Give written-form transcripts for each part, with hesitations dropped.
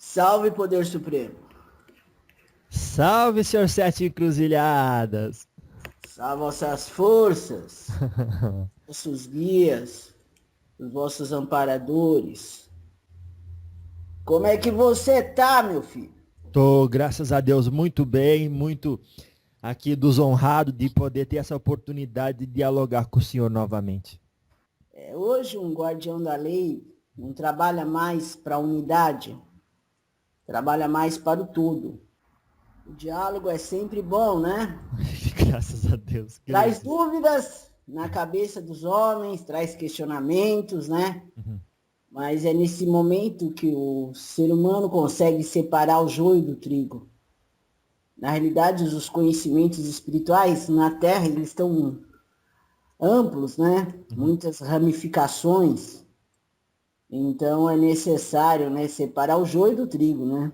Salve, Poder Supremo. Salve, senhor Sete Encruzilhadas. Salve vossas forças, vossos guias, os vossos amparadores. Como é que você tá, meu filho? Tô, graças a Deus, muito bem, muito aqui desonrado de poder ter essa oportunidade de dialogar com o senhor novamente. Hoje um guardião da lei não trabalha mais para a unidade, trabalha mais para o todo. O diálogo é sempre bom, né? Graças a Deus. Traz dúvidas na cabeça dos homens, traz questionamentos, né? Mas é nesse momento que o ser humano consegue separar o joio do trigo. Na realidade, os conhecimentos espirituais na Terra eles estão amplos, né? Muitas ramificações. Então é necessário, né, separar o joio do trigo, né?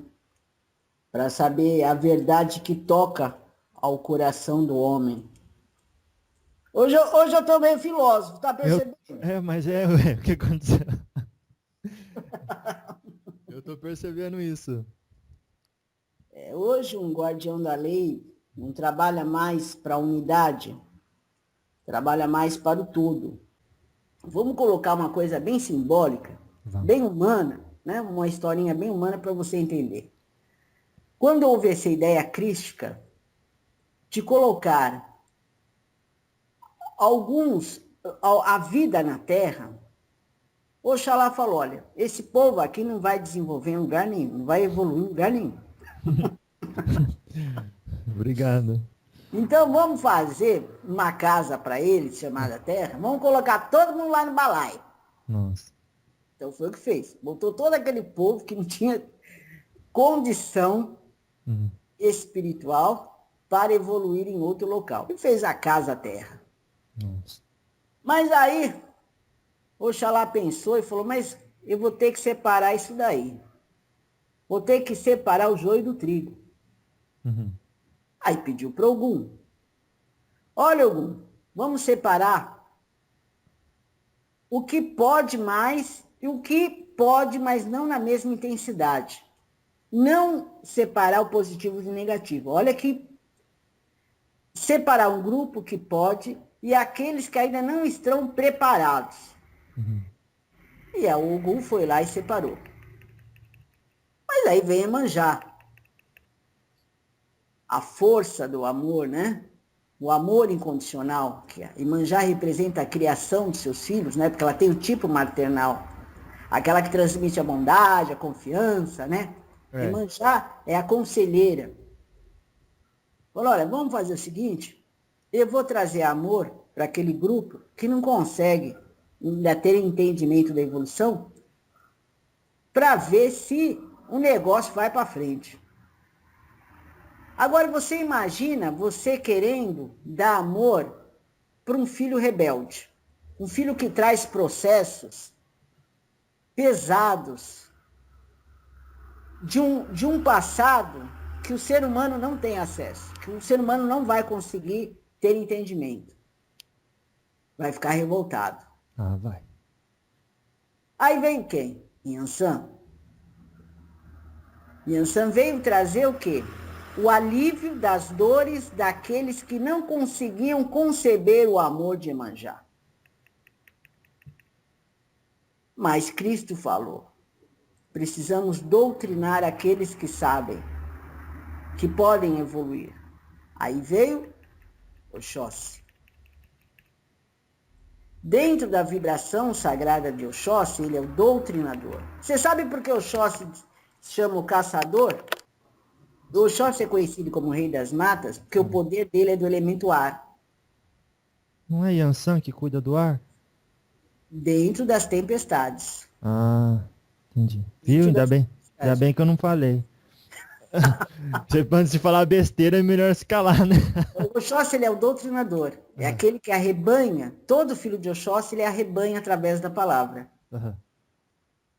Para saber a verdade que toca ao coração do homem. Hoje eu tô meio filósofo, tá percebendo? O que aconteceu? Eu tô percebendo isso. Hoje um guardião da lei não trabalha mais para a unidade, trabalha mais para o todo. Vamos colocar uma coisa bem simbólica, bem humana, né? Uma historinha bem humana para você entender. Quando houve essa ideia crística de colocar a vida na Terra, Oxalá falou, olha, esse povo aqui não vai desenvolver em lugar nenhum, não vai evoluir em lugar nenhum. Obrigado. Então vamos fazer uma casa para eles, chamada Terra, vamos colocar todo mundo lá no balaio. Nossa. Então foi o que fez. Botou todo aquele povo que não tinha condição espiritual para evoluir em outro local. E fez a casa Terra. Nossa. Mas aí, Oxalá pensou e falou, mas eu vou ter que separar isso daí. Vou ter que separar o joio do trigo. Aí pediu para Ogum. Olha, Ogum, vamos separar o que pode mais e o que pode, mas não na mesma intensidade. Não separar o positivo do negativo. Olha que separar um grupo que pode e aqueles que ainda não estão preparados. E a Ogum foi lá e separou. Mas aí vem Iemanjá. A força do amor, né? O amor incondicional, que a Iemanjá representa a criação de seus filhos, né? Porque ela tem o tipo maternal. Aquela que transmite a bondade, a confiança, né? Iemanjá é a conselheira. Falou, olha, vamos fazer o seguinte, eu vou trazer amor para aquele grupo que não consegue ainda ter entendimento da evolução, para ver se o negócio vai para frente. Agora você imagina você querendo dar amor para um filho rebelde, um filho que traz processos pesados de um passado que o ser humano não tem acesso, que o ser humano não vai conseguir ter entendimento. Vai ficar revoltado. Vai. Aí vem quem? Yansan. Yansan veio trazer o quê? O alívio das dores daqueles que não conseguiam conceber o amor de Iemanjá. Mas Cristo falou, precisamos doutrinar aqueles que sabem, que podem evoluir. Aí veio Oxóssi. Dentro da vibração sagrada de Oxóssi, ele é o doutrinador. Você sabe por que Oxóssi se chama o caçador? O Oxóssi é conhecido como Rei das Matas, porque o poder dele é do elemento ar. Não é Yansan que cuida do ar? Dentro das tempestades. Entendi. Viu? Ainda bem que eu não falei. Antes de falar besteira, é melhor se calar, né? O Oxóssi, ele é o doutrinador. É aquele que arrebanha. Todo filho de Oxóssi, ele arrebanha através da palavra.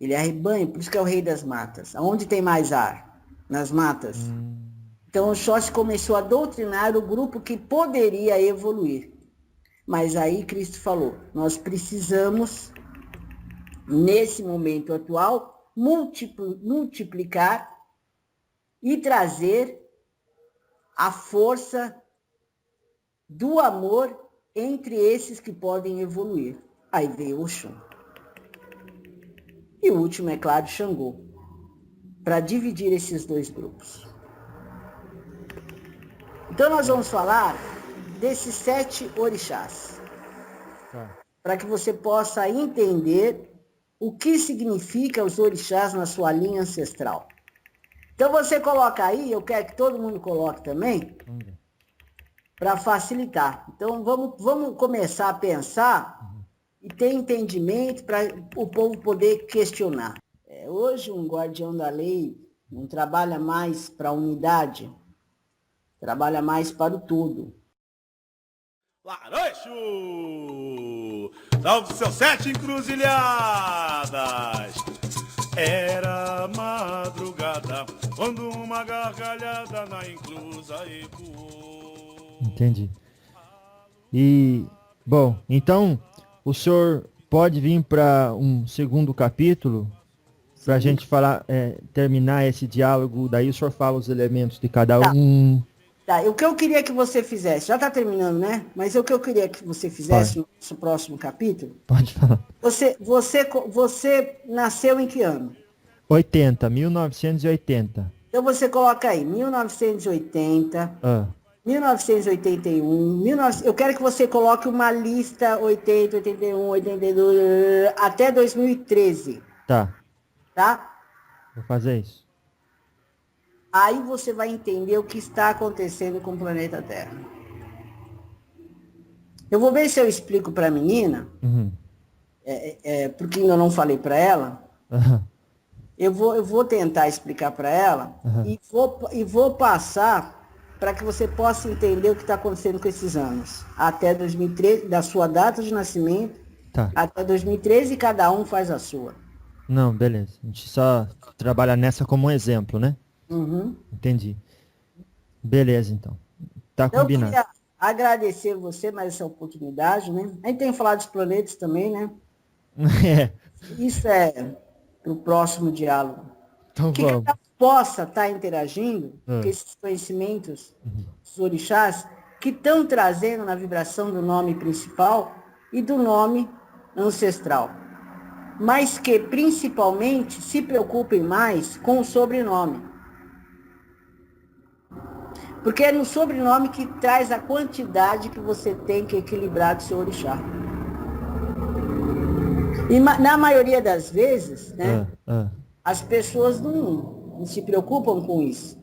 Ele arrebanha, por isso que é o Rei das Matas. Aonde tem mais ar? Nas matas. Então, Oxóssi começou a doutrinar o grupo que poderia evoluir. Mas aí Cristo falou, nós precisamos, nesse momento atual, multiplicar e trazer a força do amor entre esses que podem evoluir. Aí veio Oxum. E o último, é claro, Xangô, para dividir esses dois grupos. Então nós vamos falar desses 7 orixás, para que você possa entender o que significa os orixás na sua linha ancestral. Então você coloca aí, eu quero que todo mundo coloque também, para facilitar. Então vamos começar a pensar e ter entendimento para o povo poder questionar. Hoje um guardião da lei não trabalha mais para a unidade, trabalha mais para o todo. Laroxo! Salve seus 7 encruzilhadas! Era madrugada, quando uma gargalhada na encruza ecoou. Entendi. E, bom, então o senhor pode vir para um segundo capítulo, para a gente falar, terminar esse diálogo, daí o senhor fala os elementos de cada um. Tá, o que eu queria que você fizesse, já está terminando, né? Mas o que eu queria que você fizesse no nosso próximo capítulo... Pode falar. Você nasceu em que ano? 1980. Então você coloca aí, 1980, 1981, eu quero que você coloque uma lista 80, 81, 82, até 2013. Tá? Vou fazer isso. Aí você vai entender o que está acontecendo com o planeta Terra. Eu vou ver se eu explico para a menina, porque ainda não falei para ela. Eu vou tentar explicar para ela e vou passar para que você possa entender o que está acontecendo com esses anos. Até 2013, da sua data de nascimento, até 2013, e cada um faz a sua. Não, beleza. A gente só trabalha nessa como um exemplo, né? Entendi. Beleza, então. Tá combinado. Eu queria agradecer você mais essa oportunidade, né? A gente tem falado dos planetas também, né? Isso é para o próximo diálogo. Então que vamos. cada um possa estar interagindo com esses conhecimentos dos orixás que estão trazendo na vibração do nome principal e do nome ancestral. Mas que, principalmente, se preocupem mais com o sobrenome. Porque é no sobrenome que traz a quantidade que você tem que equilibrar do seu orixá. E na maioria das vezes, né, as pessoas não se preocupam com isso.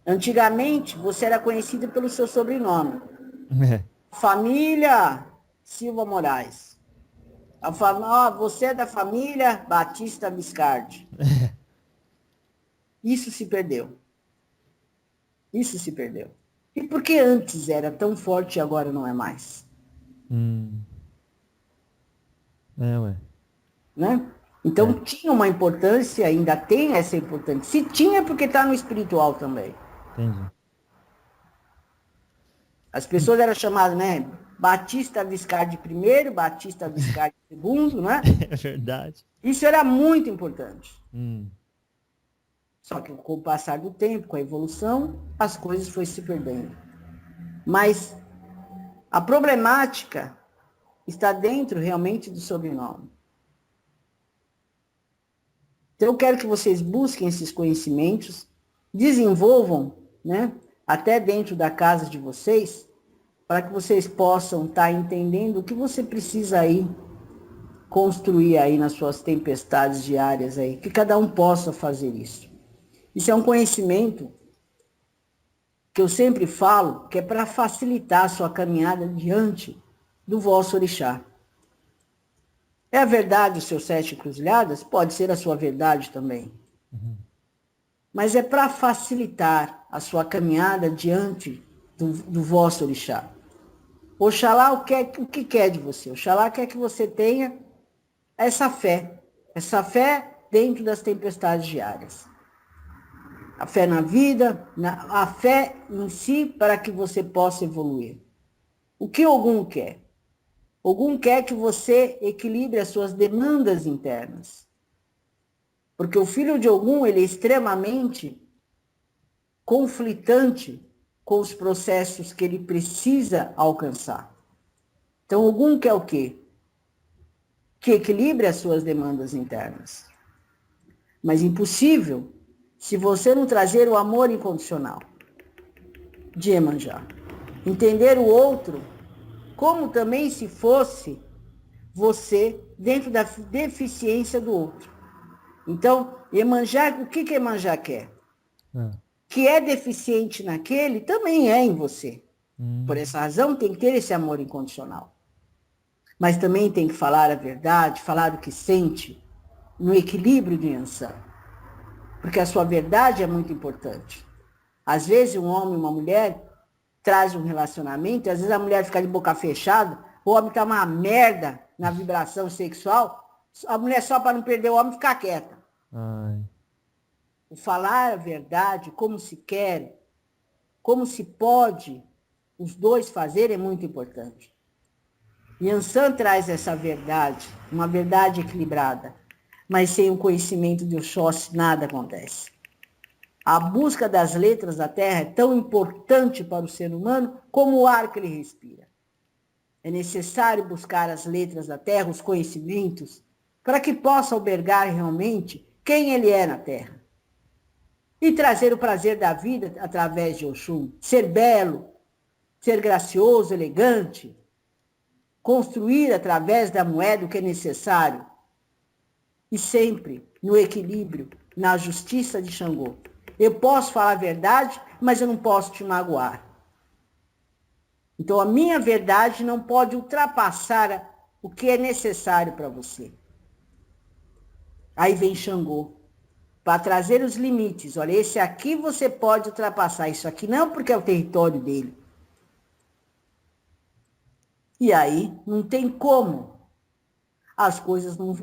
Antigamente, você era conhecido pelo seu sobrenome. Família Silva Moraes. Você é da família Batista Biscardi. Isso se perdeu. Isso se perdeu. E por que antes era tão forte e agora não é mais? Ué. Né? Então tinha uma importância, ainda tem essa importância. Se tinha, porque está no espiritual também. Entendi. As pessoas eram chamadas, né? Batista Viscardi I, Batista Viscardi II, né? É verdade. Isso era muito importante. Só que com o passar do tempo, com a evolução, as coisas foram se perdendo. Mas a problemática está dentro realmente do sobrenome. Então eu quero que vocês busquem esses conhecimentos, desenvolvam, né, até dentro da casa de vocês, para que vocês possam estar entendendo o que você precisa aí construir aí nas suas tempestades diárias aí, que cada um possa fazer isso. Isso é um conhecimento que eu sempre falo, que é para facilitar a sua caminhada diante do vosso orixá. É a verdade os seus 7 encruzilhadas? Pode ser a sua verdade também. Mas é para facilitar a sua caminhada diante do vosso orixá. Oxalá o que quer de você? Oxalá quer que você tenha essa fé dentro das tempestades diárias. A fé na vida, a fé em si para que você possa evoluir. O que Ogum quer? Ogum quer que você equilibre as suas demandas internas. Porque o filho de Ogum, ele é extremamente conflitante com os processos que ele precisa alcançar. Então, Ogum quer o quê? Que equilibre as suas demandas internas. Mas impossível se você não trazer o amor incondicional de Iemanjá. Entender o outro como também se fosse você dentro da deficiência do outro. Então, Iemanjá, o que Iemanjá quer? Que é deficiente naquele, também é em você. Por essa razão, tem que ter esse amor incondicional. Mas também tem que falar a verdade, falar o que sente, no equilíbrio do Yansan. Porque a sua verdade é muito importante. Às vezes, um homem e uma mulher traz um relacionamento, e às vezes a mulher fica de boca fechada, o homem está uma merda na vibração sexual, a mulher só para não perder o homem ficar quieta. Ai. O falar a verdade, como se quer, como se pode os dois fazer é muito importante. Yansan traz essa verdade, uma verdade equilibrada, mas sem o conhecimento de Oxóssi nada acontece. A busca das letras da Terra é tão importante para o ser humano como o ar que ele respira. É necessário buscar as letras da Terra, os conhecimentos, para que possa albergar realmente quem ele é na Terra. E trazer o prazer da vida através de Oxum. Ser belo, ser gracioso, elegante. Construir através da moeda o que é necessário. E sempre no equilíbrio, na justiça de Xangô. Eu posso falar a verdade, mas eu não posso te magoar. Então, a minha verdade não pode ultrapassar o que é necessário para você. Aí vem Xangô, para trazer os limites. Olha, esse aqui você pode ultrapassar, isso aqui não, porque é o território dele. E aí, não tem como as coisas não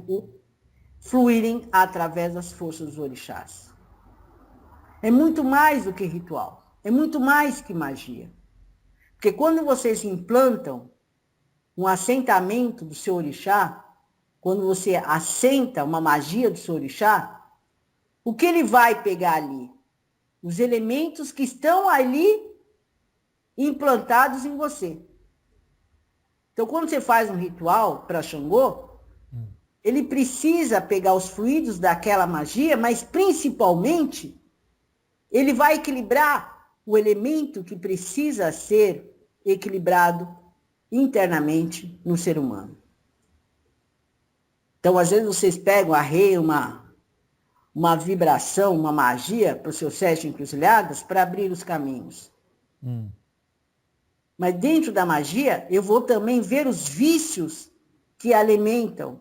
fluírem através das forças dos orixás. É muito mais do que ritual. É muito mais que magia. Porque quando vocês implantam um assentamento do seu orixá, quando você assenta uma magia do seu orixá, o que ele vai pegar ali? Os elementos que estão ali implantados em você. Então, quando você faz um ritual para Xangô, ele precisa pegar os fluidos daquela magia, mas principalmente ele vai equilibrar o elemento que precisa ser equilibrado internamente no ser humano. Então, às vezes, vocês pegam, arreiam uma vibração, uma magia para os seus 7 encruzilhadas para abrir os caminhos. Mas dentro da magia, eu vou também ver os vícios que alimentam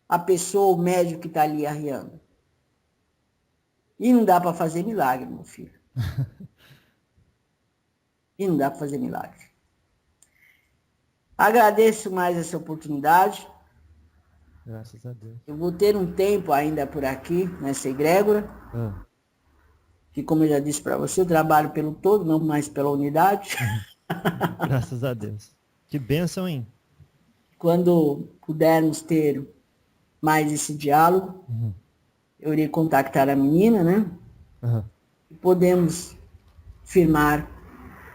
a pessoa, o médium que está ali arriando. E não dá para fazer milagre, meu filho. E não dá para fazer milagre. Agradeço mais essa oportunidade. Graças a Deus. Eu vou ter um tempo ainda por aqui, nessa egrégora. Que, como eu já disse para você, eu trabalho pelo todo, não mais pela unidade. Graças a Deus. Que bênção, hein? Quando pudermos ter mais esse diálogo, eu irei contactar a menina, né? E podemos firmar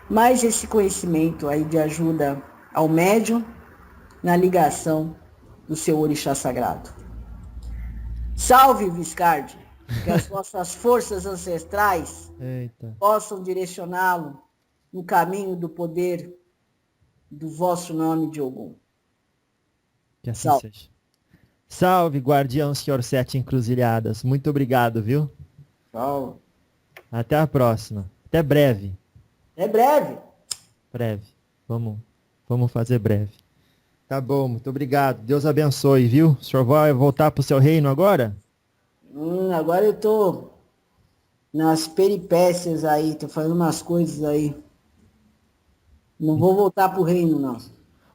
mais esse conhecimento aí de ajuda ao médium na ligação do seu orixá sagrado. Salve, Viscardi! Que as vossas forças ancestrais possam direcioná-lo no caminho do poder do vosso nome de Ogum. Que assim seja. Salve, guardião, senhor 7 encruzilhadas. Muito obrigado, viu? Salve. Até a próxima. Até breve. É breve. Breve. Vamos fazer breve. Tá bom, muito obrigado. Deus abençoe, viu? O senhor vai voltar pro seu reino agora? Agora eu tô nas peripécias aí, tô fazendo umas coisas aí. Não vou voltar pro reino, não.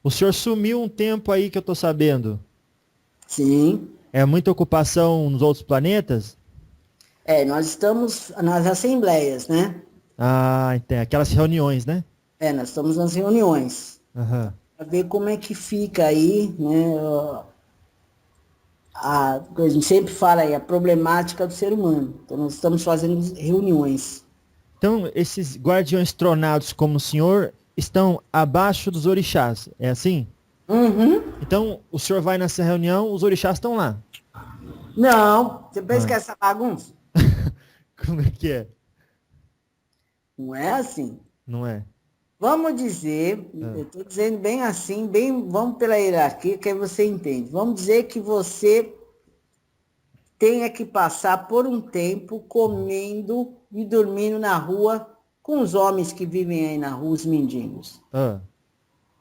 O senhor sumiu um tempo aí que eu tô sabendo. Sim. É muita ocupação nos outros planetas? Nós estamos nas assembleias, né? Ah, tem aquelas reuniões, né? Nós estamos nas reuniões. Para Pra ver como é que fica aí, né? a gente sempre fala aí, a problemática do ser humano. Então, nós estamos fazendo reuniões. Então, esses guardiões tronados como o senhor estão abaixo dos orixás, é assim? Uhum. Então, o senhor vai nessa reunião, os orixás estão lá. Não, você pensa Ah. que é essa bagunça? Como é que é? Não é assim. Não é? Vamos dizer, eu estou dizendo bem assim, bem, vamos pela hierarquia, que aí você entende. Vamos dizer que você tenha que passar por um tempo comendo e dormindo na rua com os homens que vivem aí na rua, os mendigos. Ah,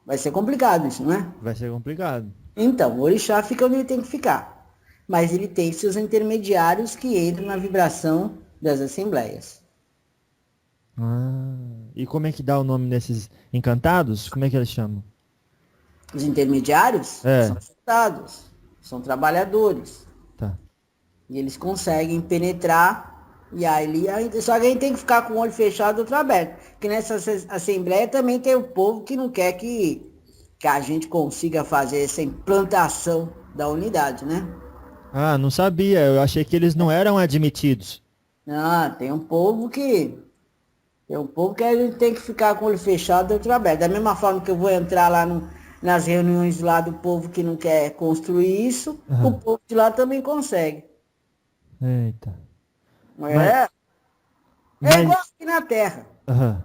Vai ser complicado isso, não é? vai ser complicado. Então, o orixá fica onde ele tem que ficar. Mas ele tem seus intermediários que entram na vibração das assembleias. Ah, e como é que dá o nome desses encantados? Como é que eles chamam? Os intermediários É. são soldados, são trabalhadores. Tá. E eles conseguem penetrar. E aí, só que a gente tem que ficar com o olho fechado e outro aberto. Porque nessa assembleia também tem o povo que não quer que a gente consiga fazer essa implantação da unidade, né? Ah, não sabia. Eu achei que eles não eram admitidos. Ah, tem um povo que. Tem um povo que a gente tem que ficar com o olho fechado e outro aberto. Da mesma forma que eu vou entrar lá nas reuniões lá do povo que não quer construir isso, o povo de lá também consegue. Eita. É, Mas, igual aqui na Terra. aham.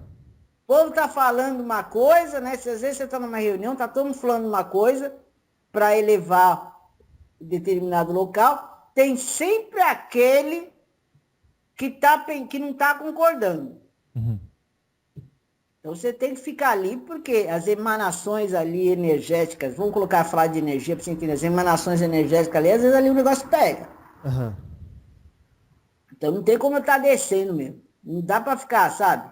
O povo tá falando uma coisa, né? Se às vezes você tá numa reunião, tá todo mundo falando uma coisa para elevar determinado local, tem sempre aquele que não tá concordando. Uhum. Então você tem que ficar ali, porque as emanações ali energéticas, vamos falar de energia para você entender, as emanações energéticas ali, às vezes ali o negócio pega. Aham. Então não tem como eu estar descendo mesmo. Não dá para ficar, sabe?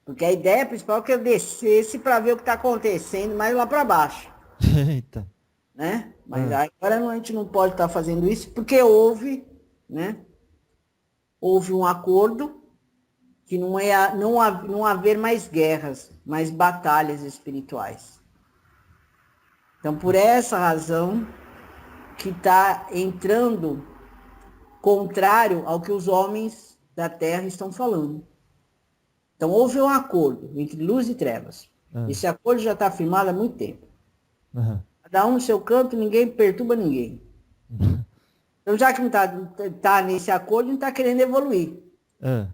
Porque a ideia principal é que eu descesse para ver o que está acontecendo mais lá para baixo, Eita. né? Mas agora a gente não pode estar fazendo isso porque houve, né? Houve um acordo que não haver mais guerras, mais batalhas espirituais. Então, por essa razão que está entrando contrário ao que os homens da Terra estão falando. Então, houve um acordo entre luz e trevas. Esse acordo já está firmado há muito tempo. Aham. Cada um no seu canto, ninguém perturba ninguém. Então, já que não tá nesse acordo, não está querendo evoluir. Ah.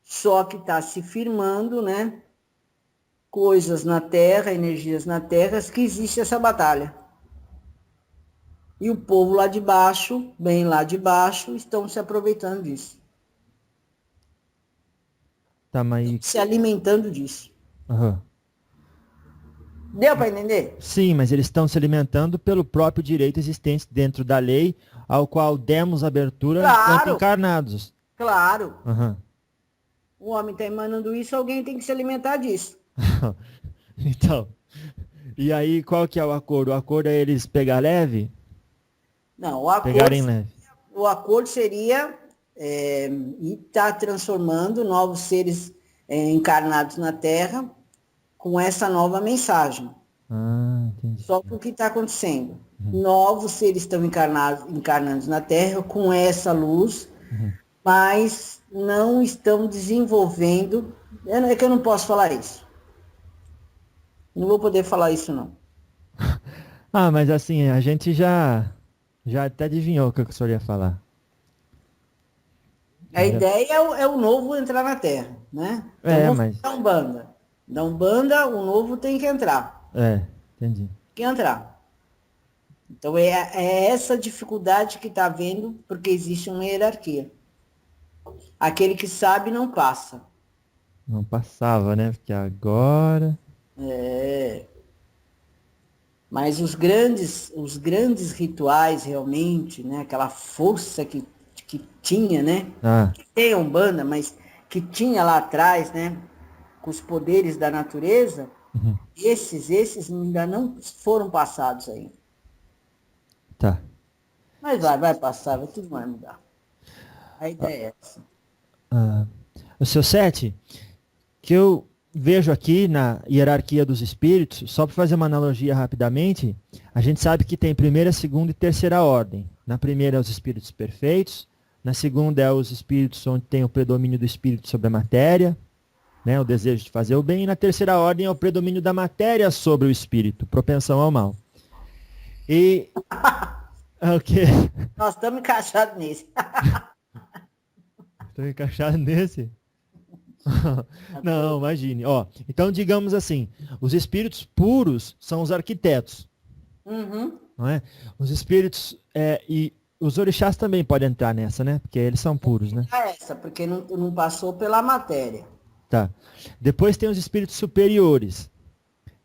Só que está se firmando, né? Coisas na Terra, energias na Terra, que existe essa batalha. E o povo lá de baixo, bem lá de baixo, estão se aproveitando disso. Tá, mas... Se alimentando disso. Aham. Deu para entender? Sim, mas eles estão se alimentando pelo próprio direito existente dentro da lei, ao qual demos abertura Claro. enquanto encarnados. Claro. Aham. O homem está emanando isso, alguém tem que se alimentar disso. Então, e aí qual que é o acordo? O acordo é eles pegar leve? Não, Pegarem leve. o acordo seria estar transformando novos seres encarnados na Terra com essa nova mensagem. Ah, entendi. Só que o que está acontecendo? Novos seres estão encarnados na Terra com essa luz, mas não estão desenvolvendo. É que eu não posso falar isso. Não vou poder falar isso, não. Ah, mas assim, a gente já até adivinhou o que o senhor ia falar. A ideia é o novo entrar na Terra, né? Então, Mas... Da Umbanda. Da Umbanda, o novo tem que entrar. Entendi. Tem que entrar. Então, é essa dificuldade que está havendo, porque existe uma hierarquia. Aquele que sabe não passa. Não passava, né? Porque agora... Mas os grandes rituais, realmente, né? Aquela força que tinha, né? Que tem a Umbanda, mas que tinha lá atrás, né? Com os poderes da natureza, esses ainda não foram passados ainda. Tá. Mas vai passar, tudo vai mudar. A ideia é essa. O seu Sete, que eu vejo aqui na hierarquia dos espíritos, só para fazer uma analogia rapidamente, a gente sabe que tem primeira, segunda e terceira ordem. Na primeira é os espíritos perfeitos, na segunda é os espíritos onde tem o predomínio do espírito sobre a matéria, né, o desejo de fazer o bem, e na terceira ordem é o predomínio da matéria sobre o espírito, propensão ao mal. E o quê? Nós estamos encaixados nisso. Estou encaixado nesse? Não, imagine. Ó, então, digamos assim, os espíritos puros são os arquitetos. Uhum. Não é? Os espíritos, e os orixás também podem entrar nessa, né? Porque eles são puros, né? Essa, porque não passou pela matéria. Tá. Depois tem os espíritos superiores,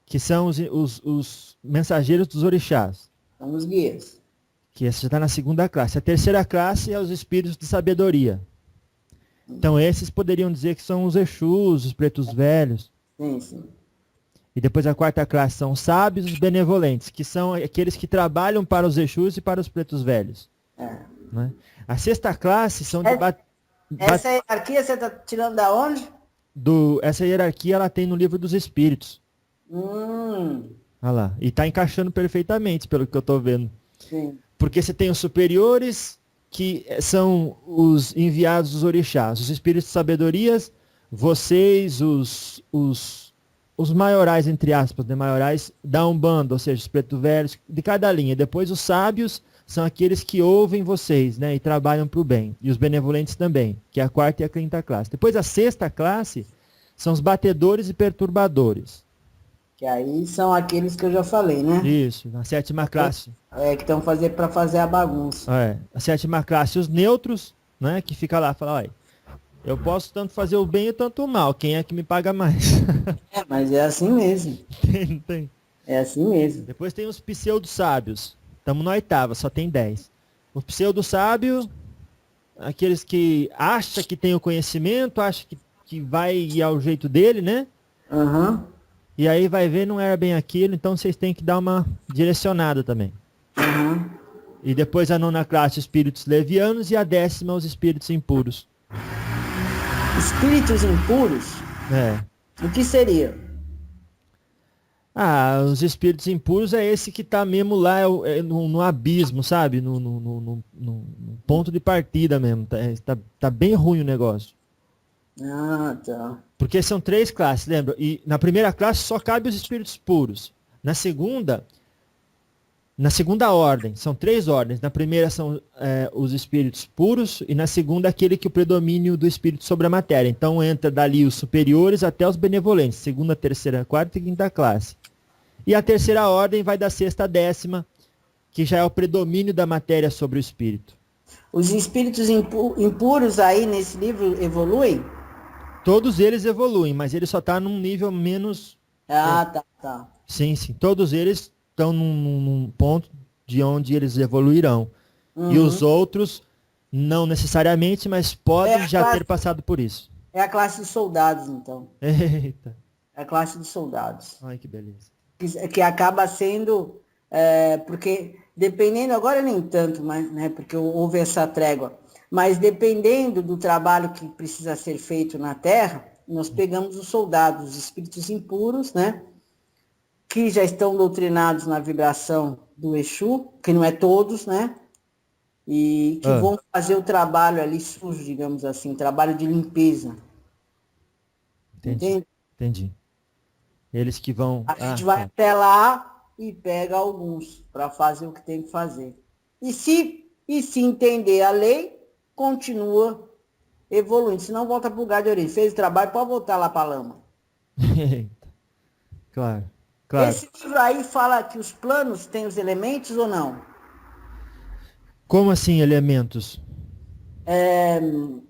que são os mensageiros dos orixás. São os guias. Que essa já está na segunda classe. A terceira classe é os espíritos de sabedoria. Então esses poderiam dizer que são os Exus, os pretos velhos. Sim, sim. E depois a quarta classe são os sábios e os benevolentes, que são aqueles que trabalham para os Exus e para os pretos velhos. Né? A sexta classe são de... Essa hierarquia você está tirando da onde? Essa hierarquia ela tem no livro dos espíritos. Olha lá. E está encaixando perfeitamente, pelo que eu estou vendo. Sim. Porque você tem os superiores, que são os enviados dos orixás. Os espíritos de sabedorias, vocês, os maiorais, entre aspas, né? Maiorais da Umbanda, ou seja, os pretos velhos, de cada linha. Depois os sábios são aqueles que ouvem vocês, né? E trabalham para o bem. E os benevolentes também, que é a quarta e a quinta classe. Depois a sexta classe são os batedores e perturbadores. Que aí são aqueles que eu já falei, né? Isso, na sétima classe. Que estão para fazer a bagunça. A sétima classe, os neutros, né? Que fica lá, fala, olha, eu posso tanto fazer o bem e tanto o mal, quem é que me paga mais? Mas é assim mesmo. Tem. É assim mesmo. Depois tem os pseudo-sábios. Estamos na oitava, só tem 10. O pseudo-sábio, aqueles que acham que tem o conhecimento, acham que vai ir ao jeito dele, né? Uhum. E aí vai ver, não era bem aquilo, então vocês têm que dar uma direcionada também. Uhum. E depois a nona classe, espíritos levianos, e a décima, os espíritos impuros. Espíritos impuros? O que seria? Os espíritos impuros é esse que tá mesmo lá no abismo, sabe? No ponto de partida mesmo. Tá bem ruim o negócio. Tá. Porque são 3 classes, lembra? E na primeira classe só cabe os espíritos puros. Na segunda ordem, são 3 ordens. Na primeira são os espíritos puros e na segunda aquele que o predomínio do espírito sobre a matéria. Então entra dali os superiores até os benevolentes. Segunda, terceira, quarta e quinta classe. E a terceira ordem vai da sexta à décima, que já é o predomínio da matéria sobre o espírito. Os espíritos impuros aí nesse livro evoluem? Todos eles evoluem, mas ele só está num nível menos... Tá. Sim. Todos eles estão num ponto de onde eles evoluirão. E os outros, não necessariamente, mas podem já ter passado por isso. É a classe de soldados, então. Eita. É a classe de soldados. Ai, que beleza. Que acaba sendo... porque dependendo, agora nem tanto, mas, né, porque houve essa trégua, mas dependendo do trabalho que precisa ser feito na Terra, nós pegamos os soldados, os espíritos impuros, né, que já estão doutrinados na vibração do Exu, que não é todos, né, e que vão fazer o trabalho ali sujo, digamos assim, trabalho de limpeza. Entendi. Eles que vão... A gente vai até lá e pega alguns para fazer o que tem que fazer. E se entender a lei, continua evoluindo. Se não, volta para o lugar de origem. Fez o trabalho, pode voltar lá para a lama. Claro. Esse livro aí fala que os planos têm os elementos ou não? Como assim, elementos?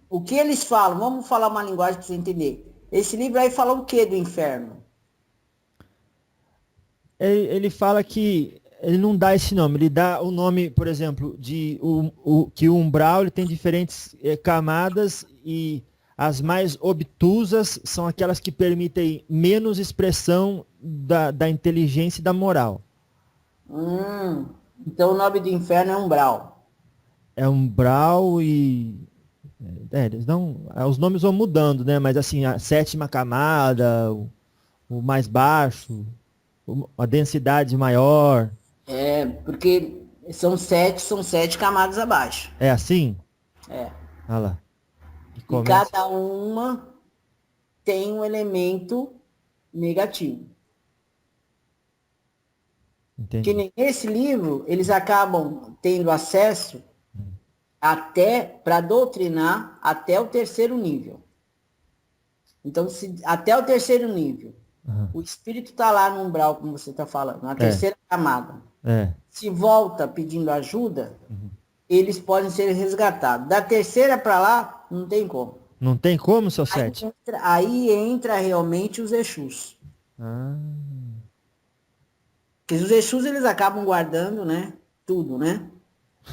O que eles falam? Vamos falar uma linguagem para você entender. Esse livro aí fala o que do inferno? Ele fala que ele não dá esse nome, ele dá o nome, por exemplo, de que o umbral ele tem diferentes camadas e as mais obtusas são aquelas que permitem menos expressão da inteligência e da moral. Então o nome do inferno é umbral. É umbral e Eles não, os nomes vão mudando, né? Mas assim, a sétima camada, o mais baixo, a densidade maior. Porque são sete camadas abaixo. É assim? É. Olha lá. E E começa. cada uma tem um elemento negativo. Que Entendi. nem nesse livro, eles acabam tendo acesso até para doutrinar até o terceiro nível. Então, até o terceiro nível, Aham. o espírito está lá no umbral, como você está falando, na É, terceira camada. é. Se volta pedindo ajuda, eles podem ser resgatados. Da terceira para lá, não tem como. Não tem como, seu Aí sete? aí entra realmente os Exus. Ah, Porque os Exus, eles acabam guardando, né? Tudo, né?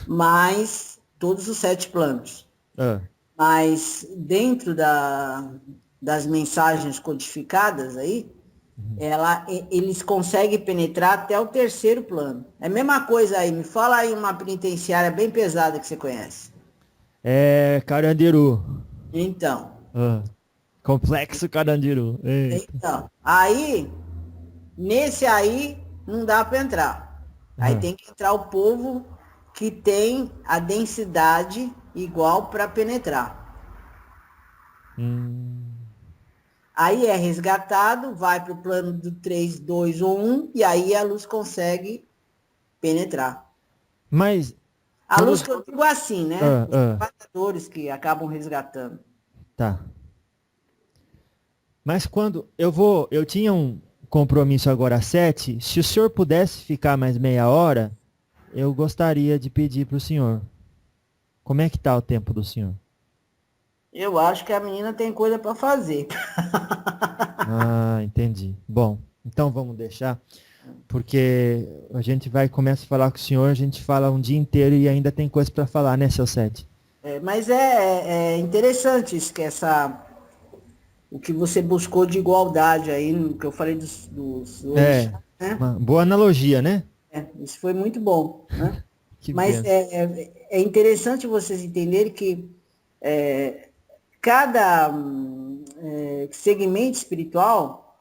Mas todos os sete planos. ah, Mas dentro das mensagens codificadas aí, eles conseguem penetrar até o terceiro plano. É a mesma coisa aí. Me fala aí uma penitenciária bem pesada que você conhece. é Carandiru. Então, Ah, Complexo Carandiru. Eita. aí, nesse aí, não dá para entrar. Aí Ah, tem que entrar o povo que tem a densidade igual para penetrar. hum. Aí é resgatado, vai para o plano do 3, 2 ou 1, e aí a luz consegue penetrar. Mas, A quando... luz que eu digo assim, né? Ah, Os ah, trabalhadores que acabam resgatando. tá. Mas quando eu tinha um compromisso agora às 7. Se o senhor pudesse ficar mais meia hora, eu gostaria de pedir para o senhor. Como é que tá o tempo do senhor? Eu acho que a menina tem coisa para fazer. Ah, entendi. Bom, então vamos deixar, porque a gente vai começa a falar com o senhor, a gente fala um dia inteiro e ainda tem coisa para falar, né, seu Sete? Mas é interessante isso, o que você buscou de igualdade aí, no que eu falei dos É, orixás, né? uma boa analogia, né? Isso foi muito bom, né? Que Mas benção. é interessante vocês entenderem que cada segmento espiritual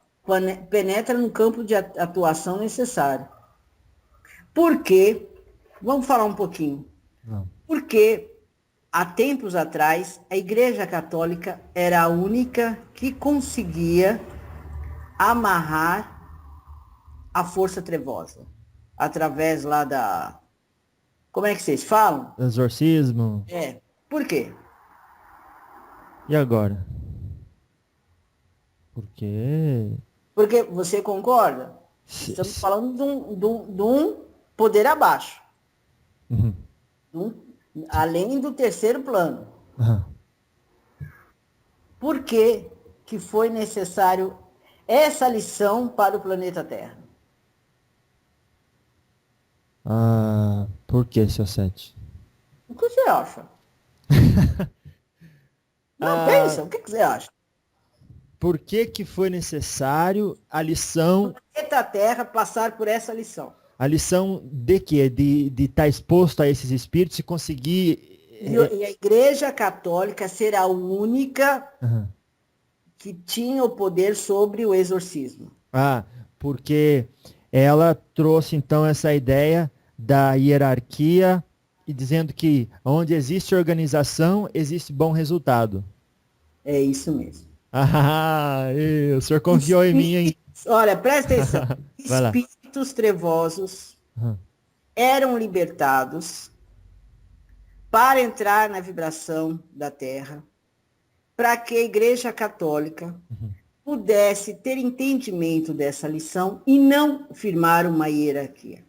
penetra no campo de atuação necessário. Por quê? Vamos falar um pouquinho. Vamos. Porque há tempos atrás, a Igreja Católica era a única que conseguia amarrar a força trevosa. Através lá da... Como é que vocês falam? Exorcismo. Por quê? E agora? Porque Porque você concorda? se- Estamos se- falando de um poder abaixo. Uhum. Além do terceiro plano. Aham. Por que que foi necessário essa lição para o planeta Terra? Ah, por que, seu Sete? O que você acha? Não, Ah, pensa, o que você acha? por que que foi necessário a lição? O planeta Terra passar por essa lição. A lição de quê? De estar exposto a esses espíritos e conseguir. E a Igreja Católica ser a única Aham. que tinha o poder sobre o exorcismo. Ah, porque ela trouxe então essa ideia da hierarquia e dizendo que onde existe organização, existe bom resultado. É isso mesmo. Ah, o senhor confiou em mim, hein? Olha, presta atenção. Vai lá. Espíritos trevosos Aham. eram libertados para entrar na vibração da Terra, para que a Igreja Católica pudesse ter entendimento dessa lição e não firmar uma hierarquia.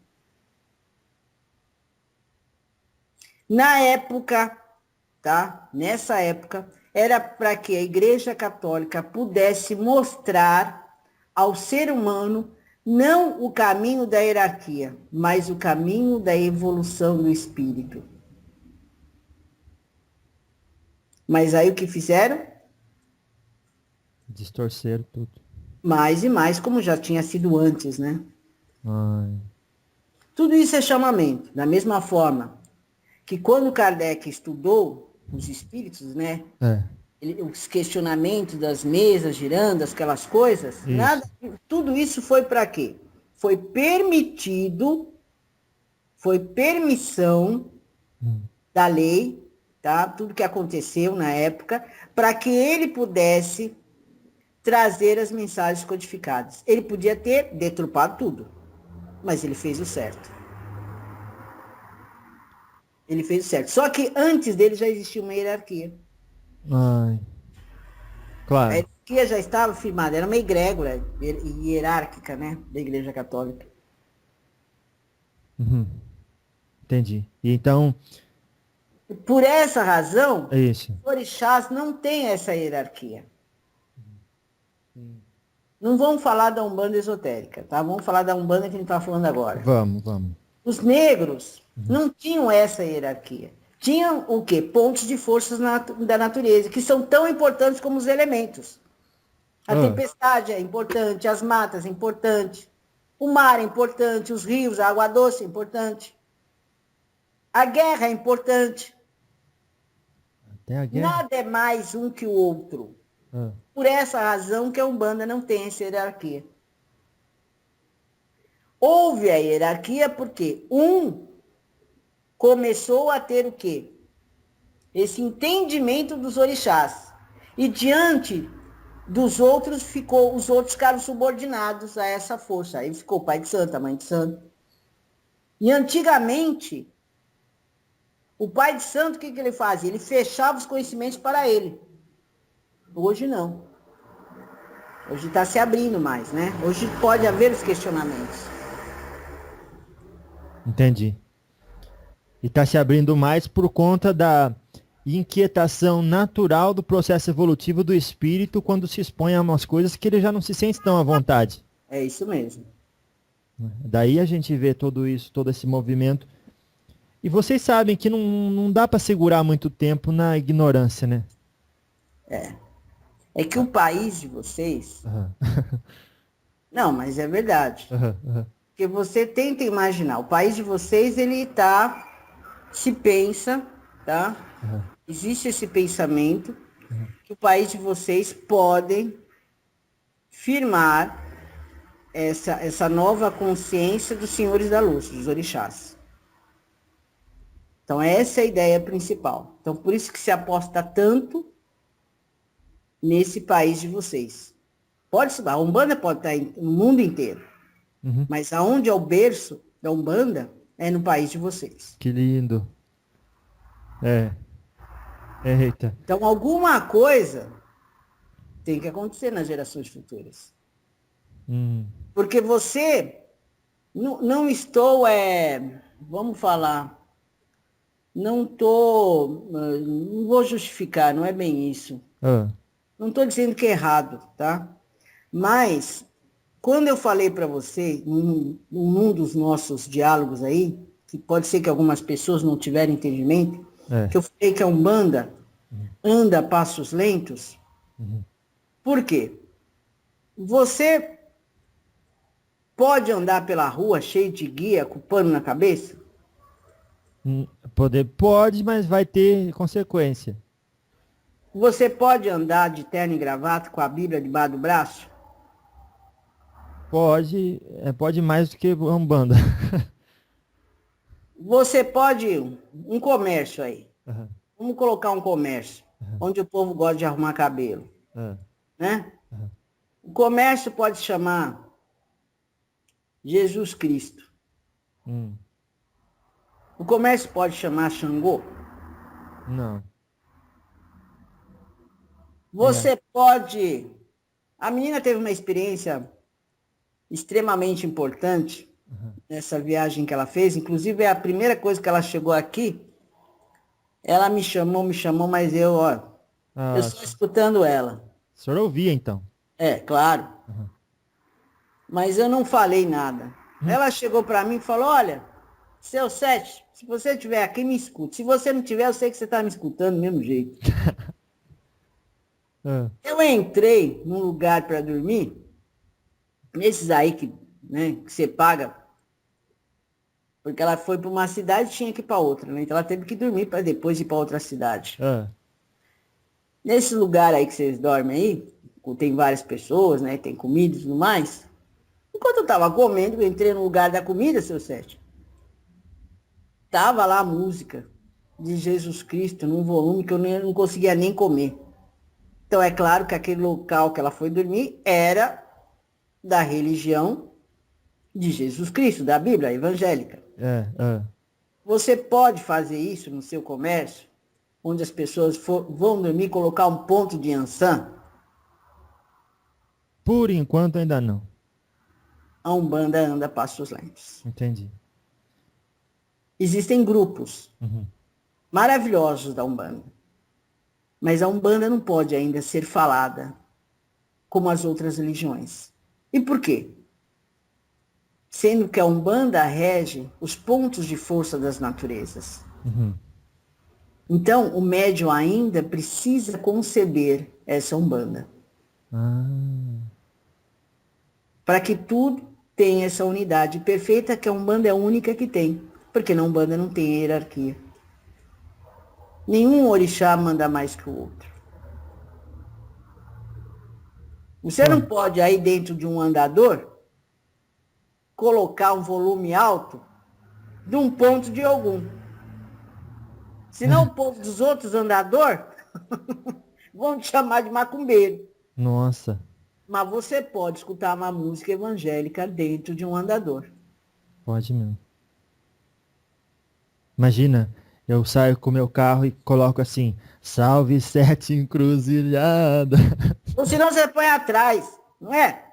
Na época, tá? Nessa época, era para que a Igreja Católica pudesse mostrar ao ser humano não o caminho da hierarquia, mas o caminho da evolução do espírito. Mas aí o que fizeram? Distorceram tudo. Mais e mais, como já tinha sido antes, né? Ai. Tudo isso é chamamento. Da mesma forma que quando Kardec estudou os espíritos, né? É. Os questionamentos das mesas girando, aquelas coisas, Isso. nada, tudo isso foi para quê? Foi permitido, foi permissão da lei, tá? Tudo que aconteceu na época, para que ele pudesse trazer as mensagens codificadas. Ele podia ter deturpado tudo, mas ele fez o certo. Ele fez o certo. Só que antes dele já existia uma hierarquia. Ai. A Claro. hierarquia já estava firmada, era uma egrégora hierárquica, né, da Igreja Católica. Uhum. Entendi. E então, Por essa razão, é isso. os orixás não têm essa hierarquia. Não vamos falar da Umbanda esotérica, tá? Vamos falar da Umbanda que a gente está falando agora. Vamos. Os negros não tinham essa hierarquia. Tinham o quê? Pontos de forças da natureza, que são tão importantes como os elementos. A tempestade é importante, as matas é importante, o mar é importante, os rios, a água doce é importante. A guerra é importante. Até a guerra. Nada é mais um que o outro. Por essa razão que a Umbanda não tem essa hierarquia. Houve a hierarquia porque um começou a ter o quê? Esse entendimento dos orixás. E diante dos outros, os outros ficaram subordinados a essa força. Aí ficou o pai de santo, a mãe de santo. E antigamente, o pai de santo, o que ele fazia? Ele fechava os conhecimentos para ele. Hoje não. Hoje está se abrindo mais, né? Hoje pode haver os questionamentos. Entendi. E está se abrindo mais por conta da inquietação natural do processo evolutivo do espírito quando se expõe a umas coisas que ele já não se sente tão à vontade. É isso mesmo. Daí a gente vê tudo isso, todo esse movimento. E vocês sabem que não dá para segurar muito tempo na ignorância, né? É que o país de vocês... Não, mas é verdade. Porque você tenta imaginar, o país de vocês, ele está, se pensa, tá? Existe esse pensamento que o país de vocês podem firmar essa nova consciência dos senhores da luz, dos orixás. Então, essa é a ideia principal. Então, por isso que se aposta tanto nesse país de vocês. A Umbanda pode estar no mundo inteiro, mas aonde é o berço da Umbanda é no país de vocês. Que lindo. Eita. Então, alguma coisa tem que acontecer nas gerações futuras. Porque você, não estou, vamos falar, não vou justificar, não é bem isso. Não estou dizendo que é errado, tá? Mas, quando eu falei para você, num dos nossos diálogos aí, que pode ser que algumas pessoas não tiverem entendimento, que eu falei que a Umbanda anda a passos lentos. Por quê? Você pode andar pela rua cheio de guia, com pano na cabeça? Pode, mas vai ter consequência. Você pode andar de terno e gravata com a Bíblia debaixo do braço? Pode mais do que a Umbanda. Você pode, um comércio aí, vamos colocar um comércio, onde o povo gosta de arrumar cabelo, né? O comércio pode chamar Jesus Cristo. O comércio pode chamar Xangô? Não. Você pode... A menina teve uma experiência extremamente importante nessa viagem que ela fez. Inclusive, é a primeira coisa que ela chegou aqui. Ela me chamou, mas eu só escutando ela. O senhor ouvia, então? Claro. Mas eu não falei nada. Ela chegou para mim e falou, olha, seu Sete, se você estiver aqui, me escute. Se você não estiver, eu sei que você está me escutando do mesmo jeito. Eu entrei num lugar para dormir, nesses aí que você paga Porque ela foi para uma cidade e tinha que ir para outra, né? Então ela teve que dormir para depois ir para outra cidade. Nesse lugar aí que vocês dormem aí, tem várias pessoas, né? Tem comida e tudo mais. Enquanto eu estava comendo, eu entrei no lugar da comida, seu Sete. Tava lá a música de Jesus Cristo num volume que eu não conseguia nem comer. Então é claro que aquele local que ela foi dormir era da religião de Jesus Cristo, da Bíblia evangélica. Você pode fazer isso no seu comércio, onde as pessoas vão dormir, colocar um ponto de Iansã? Por enquanto ainda não. A Umbanda anda a passos lentos. Entendi. Existem grupos maravilhosos da Umbanda, mas a Umbanda não pode ainda ser falada como as outras religiões. E por quê? Sendo que a Umbanda rege os pontos de força das naturezas. Então, o médium ainda precisa conceber essa Umbanda. Para que tudo tenha essa unidade perfeita, que a Umbanda é a única que tem. Porque na Umbanda não tem hierarquia. Nenhum orixá manda mais que o outro. Você não pode, aí dentro de um andador, colocar um volume alto de um ponto de algum. Senão o povo dos outros andadores vão te chamar de macumbeiro. Nossa. Mas você pode escutar uma música evangélica dentro de um andador. Pode mesmo. Imagina, eu saio com o meu carro e coloco assim, salve sete encruzilhada. Ou senão você põe atrás, não é?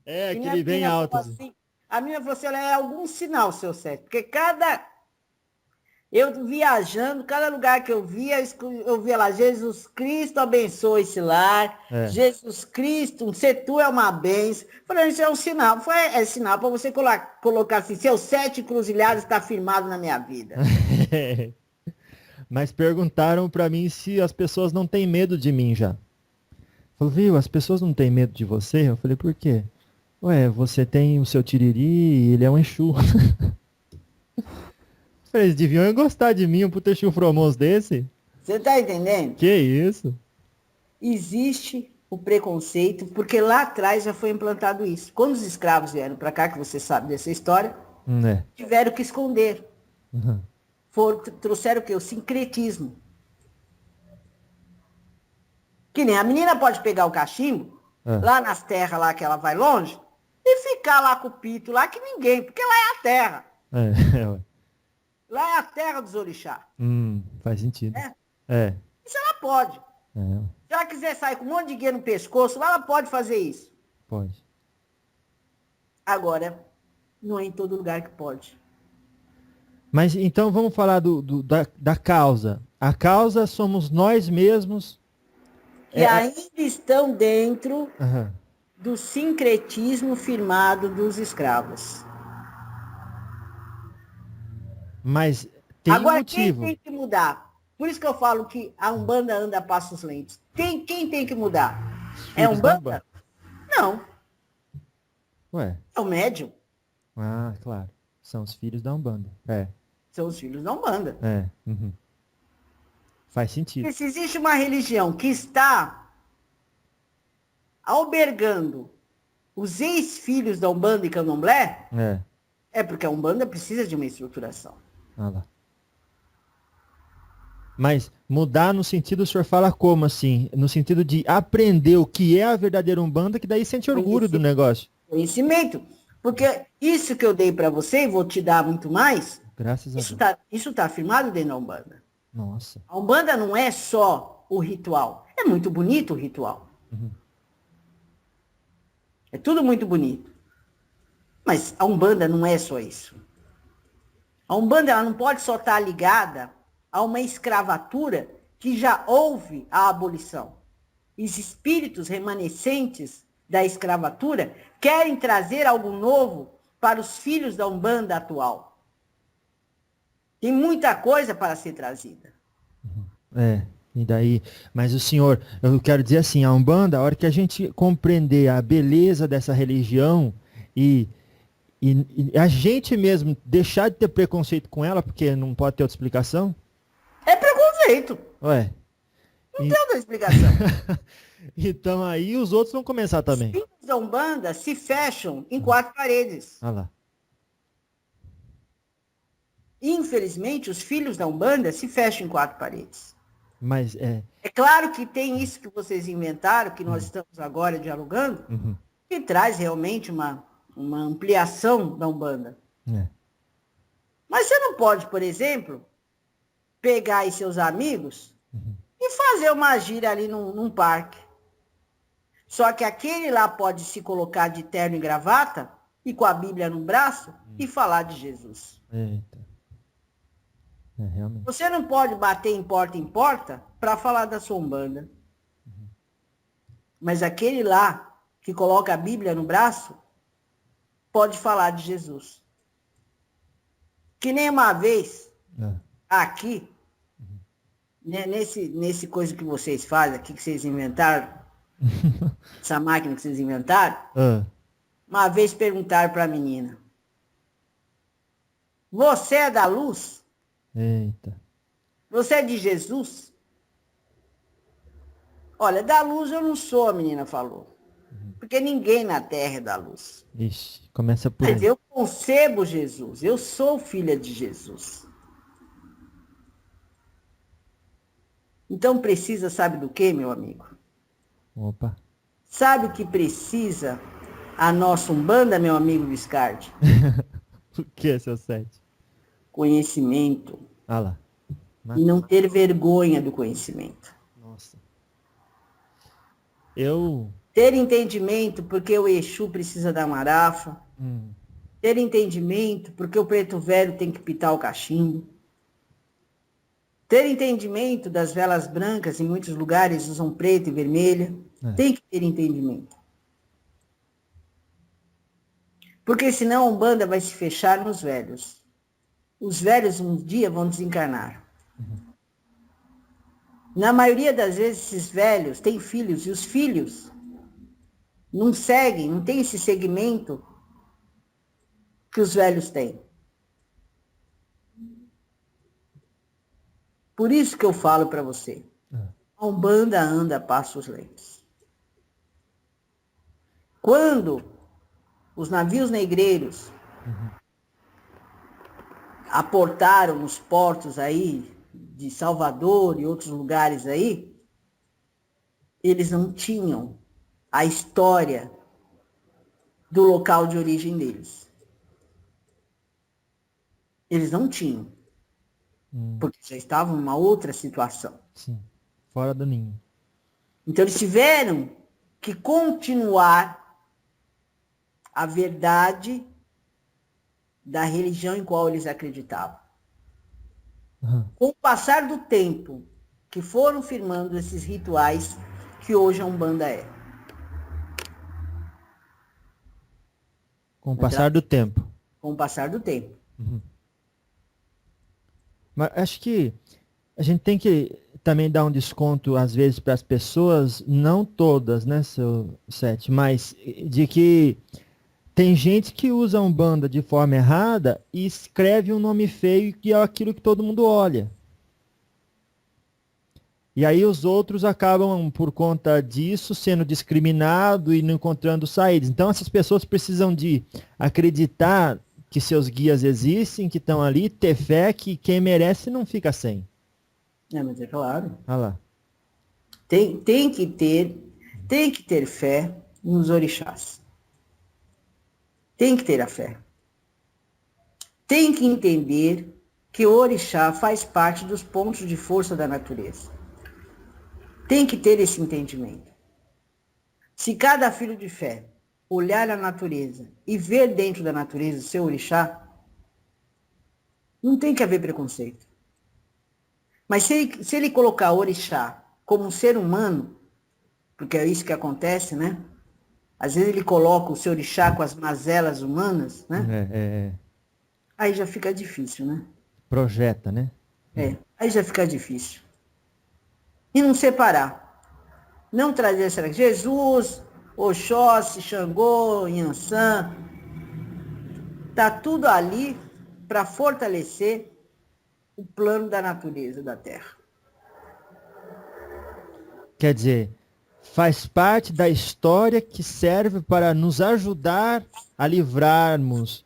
É, aquele bem alto. Assim, a minha, você é algum sinal, seu Sete. Porque eu viajando, cada lugar que eu via lá, Jesus Cristo abençoe esse lar, Jesus Cristo, ser tu é uma bênção. Falei, isso é um sinal, é sinal para você colocar assim, seus 7 encruzilhadas está firmado na minha vida. Mas perguntaram para mim se as pessoas não têm medo de mim já. Falou, viu, as pessoas não têm medo de você? Eu falei, por quê? Ué, você tem o seu tiriri e ele é um Exu. Eles deviam gostar de mim, um puta chufromoso desse. Você tá entendendo? Que isso? Existe o preconceito, porque lá atrás já foi implantado isso. Quando os escravos vieram para cá, que você sabe dessa história, tiveram que esconder. Trouxeram o quê? O sincretismo. Que nem a menina pode pegar o cachimbo, lá nas terras lá que ela vai longe, e ficar lá com o pito lá que ninguém, porque lá é a terra. Lá é a terra dos orixás. Faz sentido. Isso ela pode. Se ela quiser sair com um monte de guia no pescoço, lá ela pode fazer isso. Pode. Agora, não é em todo lugar que pode. Mas então vamos falar da causa. A causa somos nós mesmos. Que ainda estão dentro do sincretismo firmado dos escravos. Mas tem agora, motivo. Quem tem que mudar? Por isso que eu falo que a Umbanda anda a passos lentos. Quem tem que mudar? É a Umbanda? Não. Ué? É o médium. Ah, claro. São os filhos da Umbanda. São os filhos da Umbanda. Faz sentido. E se existe uma religião que está albergando os ex-filhos da Umbanda e Candomblé, é porque a Umbanda precisa de uma estruturação. Lá. Mas mudar no sentido, o senhor fala como assim? No sentido de aprender o que é a verdadeira Umbanda, que daí sente orgulho do negócio. Conhecimento. Porque isso que eu dei para você, e vou te dar muito mais, graças a Deus. Isso está afirmado dentro da Umbanda. Nossa. A Umbanda não é só o ritual. É muito bonito o ritual. É tudo muito bonito. Mas a Umbanda não é só isso. A Umbanda ela não pode só estar ligada a uma escravatura que já houve a abolição. Os espíritos remanescentes da escravatura querem trazer algo novo para os filhos da Umbanda atual. Tem muita coisa para ser trazida. E daí, mas o senhor, eu quero dizer assim, a Umbanda, a hora que a gente compreender a beleza dessa religião e E a gente mesmo deixar de ter preconceito com ela, porque não pode ter outra explicação? É preconceito. Ué. Não tem outra explicação. Então aí os outros vão começar Os também. filhos da Umbanda se fecham em 4 paredes. Olha lá. Infelizmente, os filhos da Umbanda se fecham em 4 paredes. Mas é. É claro que tem isso que vocês inventaram, que nós estamos agora dialogando, que traz realmente uma ampliação da Umbanda. É. Mas você não pode, por exemplo, pegar aí seus amigos e fazer uma gira ali num parque. Só que aquele lá pode se colocar de terno e gravata e com a Bíblia no braço e falar de Jesus. Eita. É, realmente. Você não pode bater em porta para falar da sua Umbanda. Mas aquele lá que coloca a Bíblia no braço pode falar de Jesus. Que nem uma vez aqui, né, nesse coisa que vocês fazem aqui, que vocês inventaram, essa máquina que vocês inventaram, uma vez perguntaram para a menina: você é da luz? Eita. Você é de Jesus? Olha, da luz eu não sou, a menina falou. Porque ninguém na terra é da luz. Ixi, começa por Mas aí. eu concebo Jesus, eu sou filha de Jesus. Então precisa, sabe do que, meu amigo? Opa. Sabe o que precisa a nossa Umbanda, meu amigo Viscardi? O que, seu Sete? Conhecimento. Ah lá. E não ter vergonha do conhecimento. Nossa. Ter entendimento porque o Exu precisa da marafa. Ter entendimento porque o preto velho tem que pitar o cachimbo. Ter entendimento das velas brancas, em muitos lugares usam preta e vermelha. Tem que ter entendimento. Porque senão a Umbanda vai se fechar nos velhos. Os velhos um dia vão desencarnar. Na maioria das vezes, esses velhos têm filhos, e os filhos não seguem, não tem esse segmento que os velhos têm. Por isso que eu falo para você, a Umbanda anda a passos lentos. Quando os navios negreiros aportaram nos portos aí de Salvador e outros lugares aí, eles não tinham a história do local de origem deles. Eles não tinham. Porque já estavam numa outra situação. Sim. Fora do ninho. Então eles tiveram que continuar a verdade da religião em qual eles acreditavam. Com o passar do tempo, que foram firmando esses rituais que hoje a Umbanda é. Com o passar do tempo. Com o passar do tempo. Mas acho que a gente tem que também dar um desconto, às vezes, para as pessoas, não todas, né, seu Sete, mas de que tem gente que usa a Umbanda de forma errada e escreve um nome feio que é aquilo que todo mundo olha. E aí os outros acabam, por conta disso, sendo discriminados e não encontrando saídas. Então essas pessoas precisam de acreditar que seus guias existem, que estão ali, ter fé que quem merece não fica sem. Mas é claro. Olha lá. Tem que ter fé nos orixás. Tem que ter a fé. Tem que entender que o orixá faz parte dos pontos de força da natureza. Tem que ter esse entendimento. Se cada filho de fé olhar a natureza e ver dentro da natureza o seu orixá, não tem que haver preconceito. Mas se ele colocar o orixá como um ser humano, porque é isso que acontece, né? Às vezes ele coloca o seu orixá com as mazelas humanas, né? Aí já fica difícil, né? Projeta, né? Aí já fica difícil. E não separar. Não trazer essa Jesus, Oxóssi, Xangô, Yansan. Está tudo ali para fortalecer o plano da natureza da Terra. Quer dizer, faz parte da história que serve para nos ajudar a livrarmos,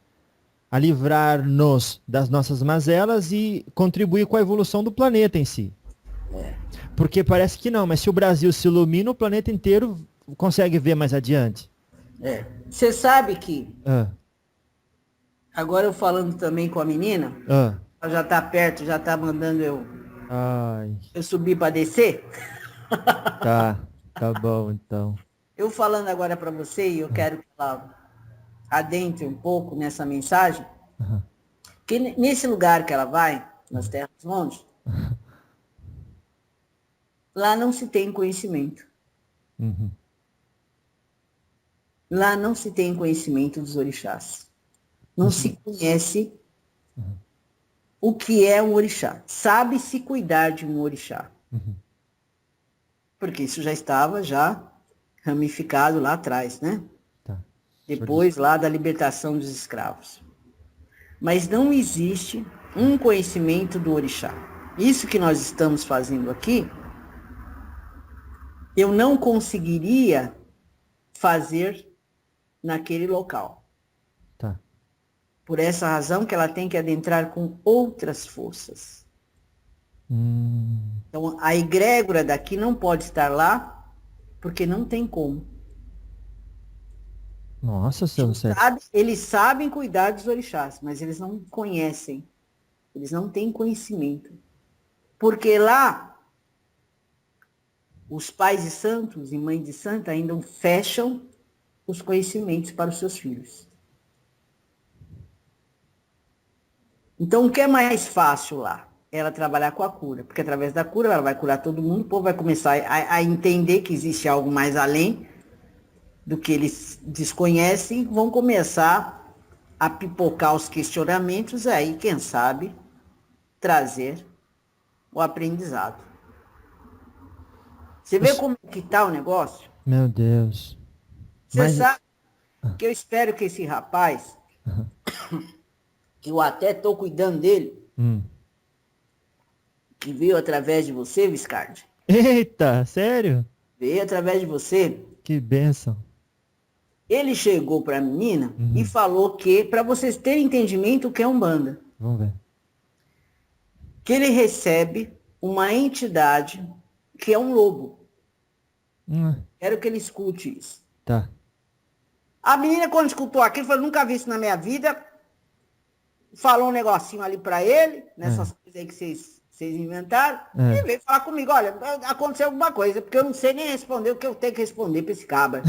a livrar-nos das nossas mazelas e contribuir com a evolução do planeta em si. Porque parece que não, mas se o Brasil se ilumina, o planeta inteiro consegue ver mais adiante. Você sabe que, Ah, agora eu falando também com a menina, ah, ela já está perto, já está mandando ai, eu subir para descer. tá bom então. Eu falando agora para você, e eu quero que ela adentre um pouco nessa mensagem, Aham. que nesse lugar que ela vai, nas terras longe, lá não se tem conhecimento. Uhum. Lá não se tem conhecimento dos orixás. Não se conhece o que é um orixá. Sabe-se cuidar de um orixá. Porque isso já estava ramificado lá atrás, né? Tá. Depois lá da libertação dos escravos. Mas não existe um conhecimento do orixá. Isso que nós estamos fazendo aqui, eu não conseguiria fazer naquele local. Tá. Por essa razão que ela tem que adentrar com outras forças. Então, a egrégora daqui não pode estar lá, porque não tem como. Nossa, seu Sérgio. Eles sabem cuidar dos orixás, mas eles não conhecem. Eles não têm conhecimento. Porque lá, os pais de santos e mães de santa ainda fecham os conhecimentos para os seus filhos. Então, o que é mais fácil lá? Ela trabalhar com a cura, porque através da cura ela vai curar todo mundo, o povo vai começar a entender que existe algo mais além do que eles desconhecem e vão começar a pipocar os questionamentos e aí, quem sabe, trazer o aprendizado. Você vê como que está o negócio? Meu Deus. Você sabe que eu espero que esse rapaz, que eu até estou cuidando dele, que veio através de você, Viscardi. Eita, sério? Veio através de você. Que bênção. Ele chegou para a menina e falou que, para vocês terem entendimento, o que é Umbanda. Vamos ver. Que ele recebe uma entidade que é um lobo. Quero que ele escute isso. Tá. A menina, quando escutou aquilo, falou, nunca vi isso na minha vida. Falou um negocinho ali para ele, nessas coisas aí que vocês inventaram, e veio falar comigo, olha, aconteceu alguma coisa, porque eu não sei nem responder o que eu tenho que responder para esse cabra.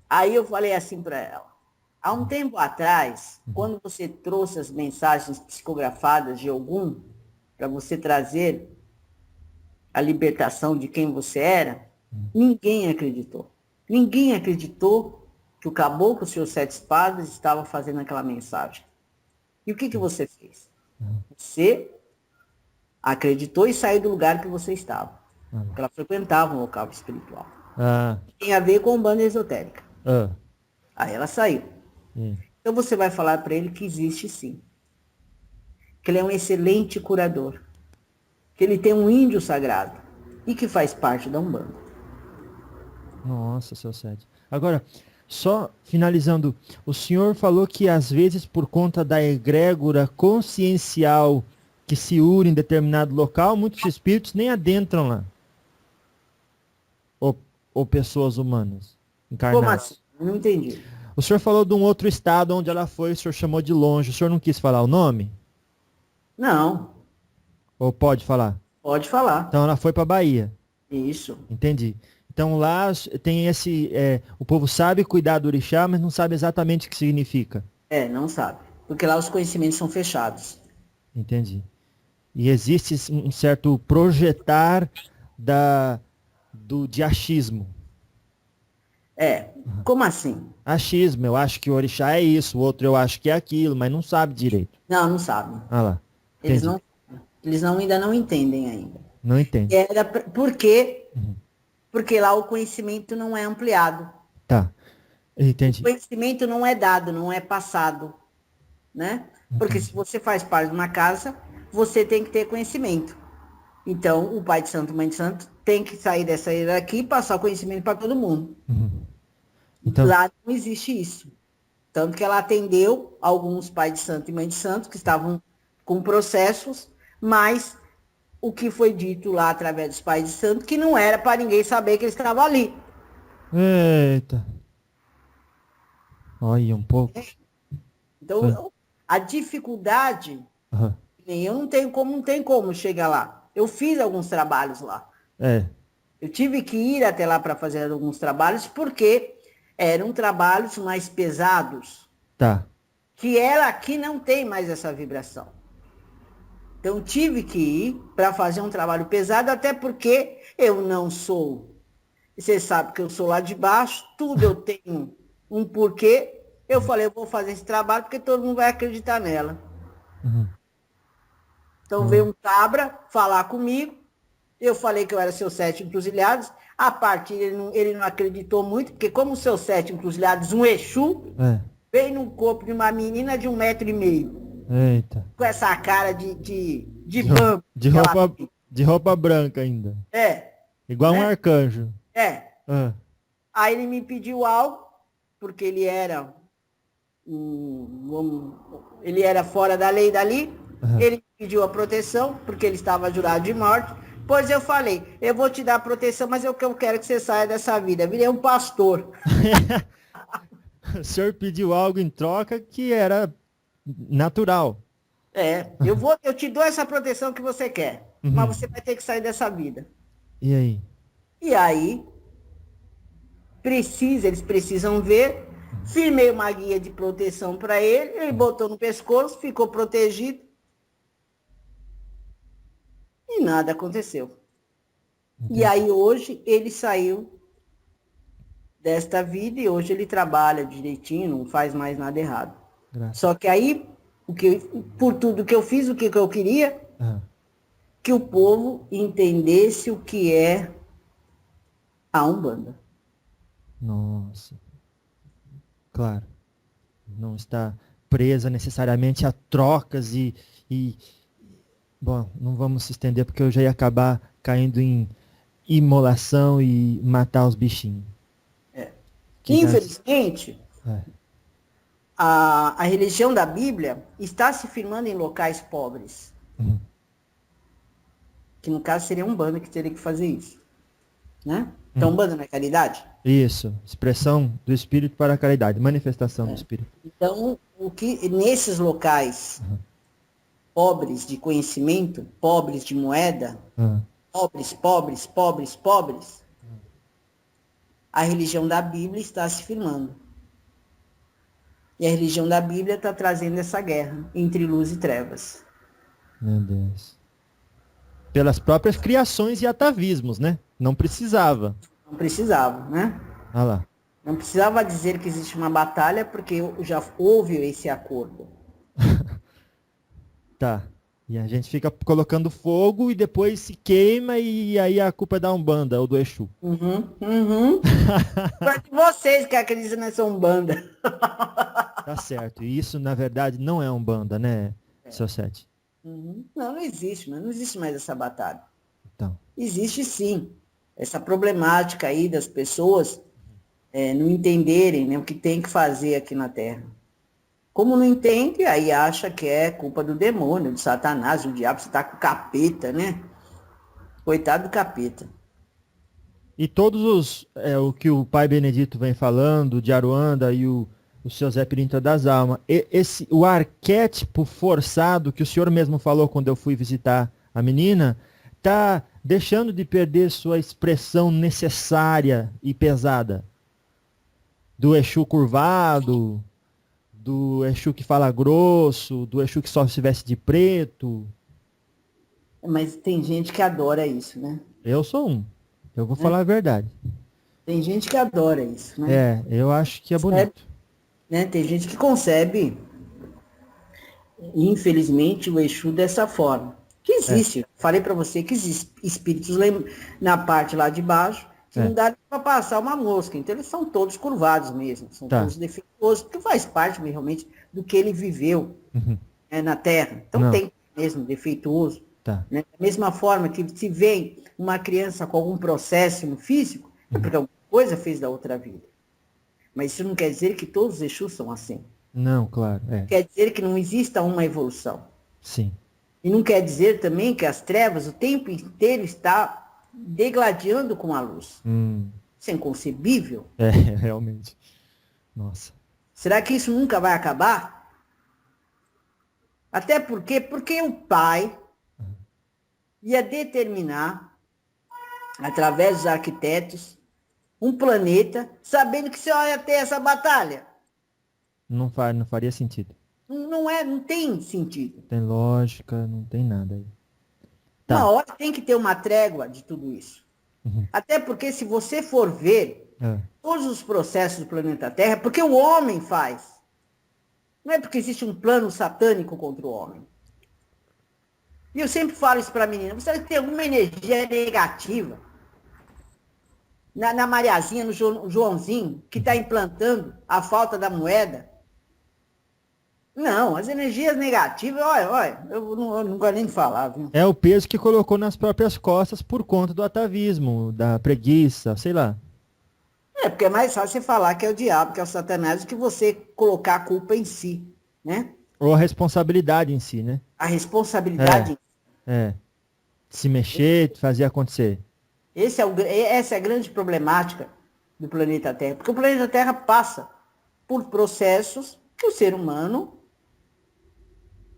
Aí eu falei assim para ela, há um tempo atrás, quando você trouxe as mensagens psicografadas de Ogum, para você trazer a libertação de quem você era, ninguém acreditou. Ninguém acreditou que o caboclo, o Senhor Sete Espadas, estava fazendo aquela mensagem. E o que você fez? Você acreditou e saiu do lugar que você estava. Porque ela frequentava um local espiritual. Tem a ver com Umbanda esotérica. Aí ela saiu. Então você vai falar para ele que existe sim. Que ele é um excelente curador. Que ele tem um índio sagrado. E que faz parte da Umbanda. Nossa, seu Sérgio. Agora, só finalizando, o senhor falou que às vezes por conta da egrégora consciencial que se une em determinado local, muitos espíritos nem adentram lá. Ou pessoas humanas, encarnadas. Como assim? Não entendi. O senhor falou de um outro estado onde ela foi, o senhor chamou de longe. O senhor não quis falar o nome? Não. Ou pode falar? Pode falar. Então ela foi para Bahia. Isso. Entendi. Então lá tem esse... o povo sabe cuidar do orixá, mas não sabe exatamente o que significa. Não sabe. Porque lá os conhecimentos são fechados. Entendi. E existe um certo projetar de achismo. Como assim? Achismo, eu acho que o orixá é isso, o outro eu acho que é aquilo, mas não sabe direito. Não sabem. Ah lá. Eles ainda não entendem ainda. Não entende. Porque lá o conhecimento não é ampliado. Tá. Entendi. O conhecimento não é dado, não é passado, né? Porque se você faz parte de uma casa, você tem que ter conhecimento. Então, o pai de santo, mãe de santo, tem que sair dessa hierarquia e passar o conhecimento para todo mundo. Então, Lá não existe isso. Tanto que ela atendeu alguns pais de santo e mãe de santo que estavam com processos, mas o que foi dito lá através dos pais de santo, que não era para ninguém saber que eles estavam ali. eita. Olha um pouco. Então, a dificuldade, Aham. eu não tem como chegar lá. Eu fiz alguns trabalhos lá. É, Eu tive que ir até lá para fazer alguns trabalhos, porque eram trabalhos mais pesados, tá. que ela aqui não tem mais essa vibração. Então, tive que ir para fazer um trabalho pesado, até porque eu não sou. Você sabe que eu sou lá de baixo, tudo eu tenho um porquê. Eu falei, eu vou fazer esse trabalho porque todo mundo vai acreditar nela. Então, veio um cabra falar comigo. Eu falei que eu era seus 7 encruzilhados. A parte ele não acreditou muito, porque como seus 7 encruzilhados, um Exu, veio no corpo de uma menina de 1,5 m. Eita. Com essa cara de bambu. De roupa branca ainda. É. Igual um né? arcanjo. É. Ah, Aí ele me pediu algo, porque ele era ele era fora da lei dali. Ele me pediu a proteção, porque ele estava jurado de morte. Pois eu falei, eu vou te dar proteção, mas eu quero que você saia dessa vida. Virei um pastor. o senhor pediu algo em troca que era natural. Eu te dou essa proteção que você quer, mas você vai ter que sair dessa vida. E aí? E aí, eles precisam ver. Firmei uma guia de proteção para ele botou no pescoço, ficou protegido. E nada aconteceu. E aí hoje ele saiu desta vida e hoje ele trabalha direitinho, não faz mais nada errado. Só que aí, por tudo que eu fiz, o que eu queria, que o povo entendesse o que é a Umbanda. Nossa. Claro. Não está presa necessariamente a trocas e... Bom, não vamos se estender porque eu já ia acabar caindo em imolação e matar os bichinhos. Infelizmente, a religião da Bíblia está se firmando em locais pobres. Que no caso seria Umbanda que teria que fazer isso. Né? Então, Umbanda não é caridade? Isso, expressão do Espírito para a caridade, manifestação do Espírito. Então, nesses locais pobres de conhecimento, pobres de moeda, pobres, a religião da Bíblia está se firmando. E a religião da Bíblia está trazendo essa guerra entre luz e trevas. Meu Deus. Pelas próprias criações e atavismos, né? Não precisava. Não precisava, né? Olha lá. Não precisava dizer que existe uma batalha, porque já houve esse acordo. Tá. E a gente fica colocando fogo e depois se queima e aí a culpa é da Umbanda ou do Exu. Mas vocês que acreditam nessa Umbanda. Tá certo. E isso, na verdade, não é Umbanda, né, seu Sete? Não existe, mas não existe mais essa batalha. Então. Existe sim. Essa problemática aí das pessoas não entenderem, né, o que tem que fazer aqui na Terra. Como não entende, aí acha que é culpa do demônio, do Satanás, do diabo, você tá com o capeta, né? Coitado do capeta. E todos o que o Pai Benedito vem falando, de Aruanda e o seu Zé Pirinta das Almas, o arquétipo forçado que o senhor mesmo falou quando eu fui visitar a menina, tá deixando de perder sua expressão necessária e pesada. Do Exu curvado, do Exu que fala grosso, do Exu que só se veste de preto. Mas tem gente que adora isso, né? Eu sou um. Eu vou falar a verdade. Tem gente que adora isso, né? Eu acho que é bonito. Né? Tem gente que concebe, infelizmente, o Exu dessa forma. Que existe. Falei para você que existe espíritos na parte lá de baixo que não dá para passar uma mosca. Então eles são todos curvados mesmo, são Tá. todos defeituosos, porque faz parte realmente do que ele viveu na Terra. Então Não. tem mesmo defeituoso. Tá. Né? Da mesma forma que se vem uma criança com algum processo no físico, é porque alguma coisa fez da outra vida. Mas isso não quer dizer que todos os Exus são assim. Não, claro. Quer dizer que não exista uma evolução. Sim. E não quer dizer também que as trevas o tempo inteiro está degladiando com a luz. Isso é inconcebível. Realmente. Nossa. Será que isso nunca vai acabar? Até porque o pai ia determinar, através dos arquitetos, um planeta, sabendo que você ia ter essa batalha. Não faria sentido. Não tem sentido. Tem lógica, não tem nada aí. Tá. Uma hora tem que ter uma trégua de tudo isso. Até porque se você for ver todos os processos do planeta Terra, é porque o homem faz. Não é porque existe um plano satânico contra o homem. E eu sempre falo isso para a menina, você tem alguma energia negativa na Mariazinha, no Joãozinho, que está implantando a falta da moeda? Não, as energias negativas, olha, eu não gosto nem de falar, viu? É o peso que colocou nas próprias costas por conta do atavismo, da preguiça, sei lá. Porque é mais fácil você falar que é o diabo, que é o Satanás, do que você colocar a culpa em si, né? Ou a responsabilidade em si, né? A responsabilidade. Se mexer, fazer acontecer. Essa é a grande problemática do planeta Terra. Porque o planeta Terra passa por processos que o ser humano,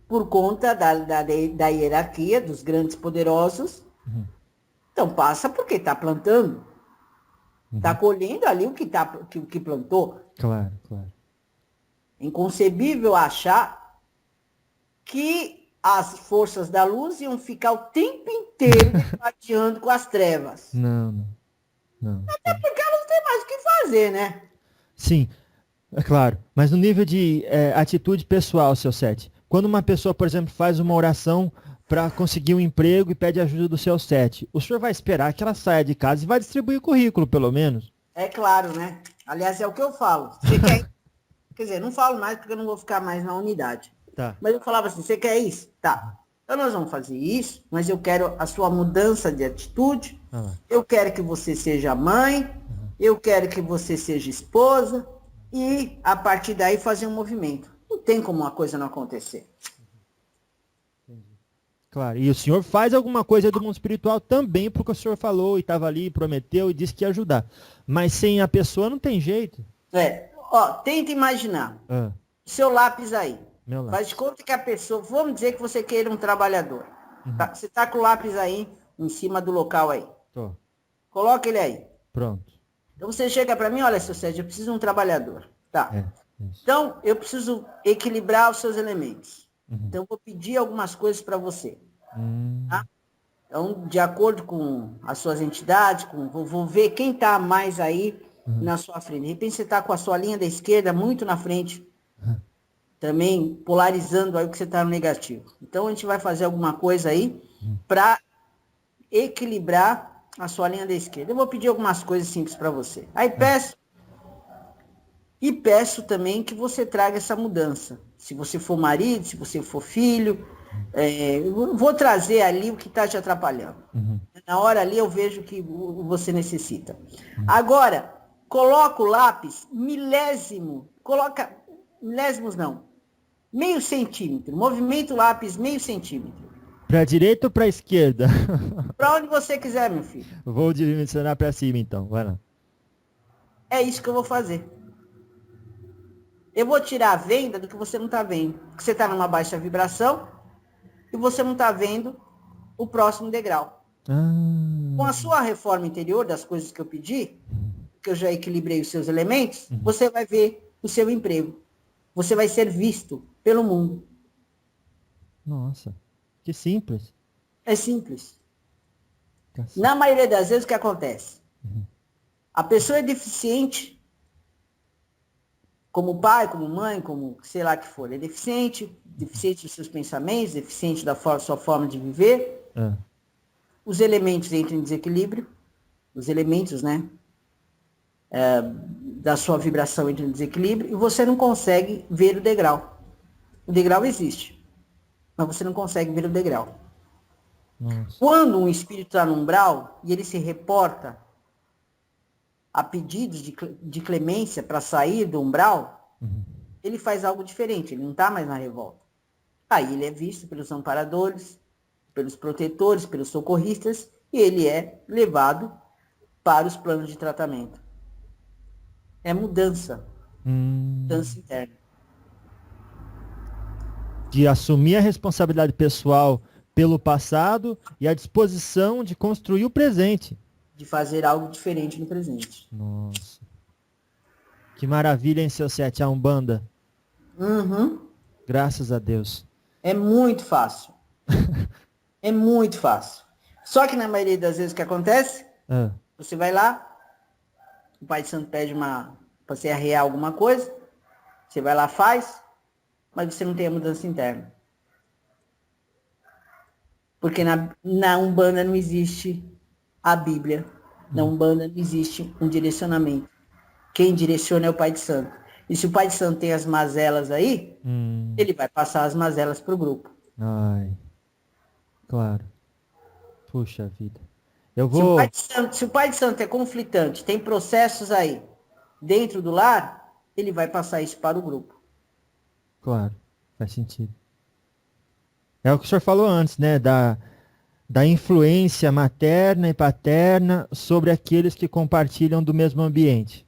por conta da hierarquia dos grandes poderosos, então passa porque está plantando. Está colhendo ali o que plantou. Claro, claro. É inconcebível achar que as forças da luz iam ficar o tempo inteiro degladiando com as trevas. Não. Até porque elas não têm mais o que fazer, né? Sim, é claro. Mas no nível de atitude pessoal, seu Sete, quando uma pessoa, por exemplo, faz uma oração para conseguir um emprego e pede ajuda do seu Sete, o senhor vai esperar que ela saia de casa e vai distribuir currículo, pelo menos? É claro, né? Aliás, é o que eu falo. Você quer... Quer dizer, não falo mais porque eu não vou ficar mais na unidade. Tá. Mas eu falava assim, você quer isso? Tá. Então nós vamos fazer isso, mas eu quero a sua mudança de atitude. Eu quero que você seja mãe. Eu quero que você seja esposa. E, a partir daí, fazer um movimento. Não tem como uma coisa não acontecer. Claro, e o senhor faz alguma coisa do mundo espiritual também, porque o senhor falou e estava ali, prometeu e disse que ia ajudar. Mas sem a pessoa não tem jeito. Tenta imaginar. Ah, Seu lápis aí. meu lápis. Faz de conta que a pessoa... Vamos dizer que você queira um trabalhador. Tá? Você está com o lápis aí, em cima do local aí. Tô. Coloca ele aí. Pronto. Então você chega para mim, olha, seu Sérgio, eu preciso de um trabalhador. Tá. Isso. Então, eu preciso equilibrar os seus elementos. Então, eu vou pedir algumas coisas para você. Tá? Então, de acordo com as suas entidades, vou ver quem está mais aí na sua frente. De repente, você está com a sua linha da esquerda muito na frente. Também polarizando aí o que você está no negativo. Então, a gente vai fazer alguma coisa aí para equilibrar a sua linha da esquerda. Eu vou pedir algumas coisas simples para você. Aí peço. E peço também que você traga essa mudança. Se você for marido, se você for filho, eu vou trazer ali o que está te atrapalhando. Na hora ali eu vejo o que você necessita. Agora, coloca o lápis milésimos não, meio centímetro. Movimenta o lápis meio centímetro. Para a direita ou para a esquerda? Para onde você quiser, meu filho. Vou dimensionar para cima então, vai lá. É isso que eu vou fazer. Eu vou tirar a venda do que você não está vendo. Porque você está numa baixa vibração e você não está vendo o próximo degrau. Com a sua reforma interior, das coisas que eu pedi, que eu já equilibrei os seus elementos, você vai ver o seu emprego. Você vai ser visto pelo mundo. Nossa, que simples. É simples. Na maioria das vezes, o que acontece? A pessoa é deficiente, como pai, como mãe, como sei lá que for. É deficiente dos seus pensamentos, deficiente da sua forma de viver. Os elementos entram em desequilíbrio. os elementos, né? Da sua vibração entra em desequilíbrio e você não consegue ver o degrau. O degrau existe, mas você não consegue ver o degrau. Nossa. Quando um espírito está no umbral e ele se reporta a pedidos de clemência para sair do umbral, ele faz algo diferente, ele não está mais na revolta. Aí ele é visto pelos amparadores, pelos protetores, pelos socorristas, e ele é levado para os planos de tratamento. É mudança interna. De assumir a responsabilidade pessoal pelo passado e a disposição de construir o presente. De fazer algo diferente no presente. Nossa. Que maravilha, hein, seu Sete, a Umbanda. Uhum. Graças a Deus. É muito fácil. É muito fácil. Só que na maioria das vezes o que acontece, você vai lá, o Pai de Santo pede para você arrear alguma coisa, você vai lá, faz, mas você não tem a mudança interna. Porque na Umbanda não existe a Bíblia. Na Umbanda não existe um direcionamento. Quem direciona é o Pai de Santo. E se o Pai de Santo tem as mazelas aí, ele vai passar as mazelas para o grupo. Ai, claro. Puxa vida. Eu vou... Se o Pai de Santo é conflitante, tem processos aí dentro do lar, ele vai passar isso para o grupo. Claro, faz sentido. É o que o senhor falou antes, né? Da influência materna e paterna sobre aqueles que compartilham do mesmo ambiente.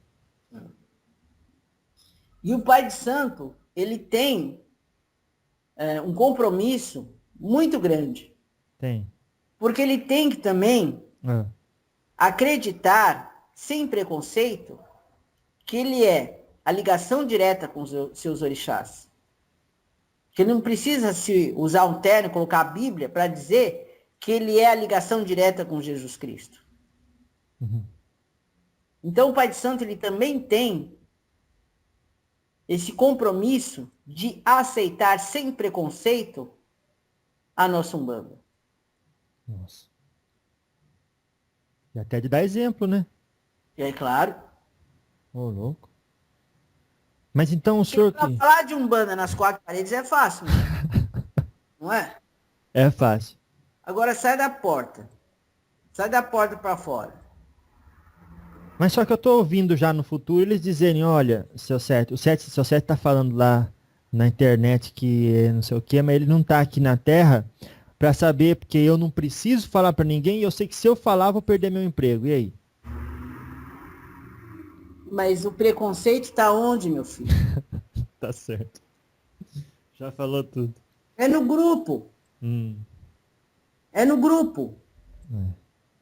E o Pai de Santo, ele tem um compromisso muito grande. Tem. Porque ele tem que também acreditar, sem preconceito, que ele é a ligação direta com os seus orixás. Que ele não precisa se usar um terno, colocar a Bíblia para dizer que ele é a ligação direta com Jesus Cristo. Então o Pai de Santo, ele também tem esse compromisso de aceitar sem preconceito a nossa Umbanda. Nossa. E até de dar exemplo, né? E é claro. Ô, louco. Mas então o senhor que... Falar de Umbanda nas quatro paredes é fácil, né? Não é? É fácil. Agora sai da porta. Sai da porta para fora. Mas só que eu tô ouvindo já no futuro eles dizerem, olha, seu Sete tá falando lá na internet que não sei o que, mas ele não tá aqui na Terra para saber, porque eu não preciso falar para ninguém e eu sei que se eu falar, eu vou perder meu emprego. E aí? Mas o preconceito está onde, meu filho? Tá certo. Já falou tudo. É no grupo. É no grupo.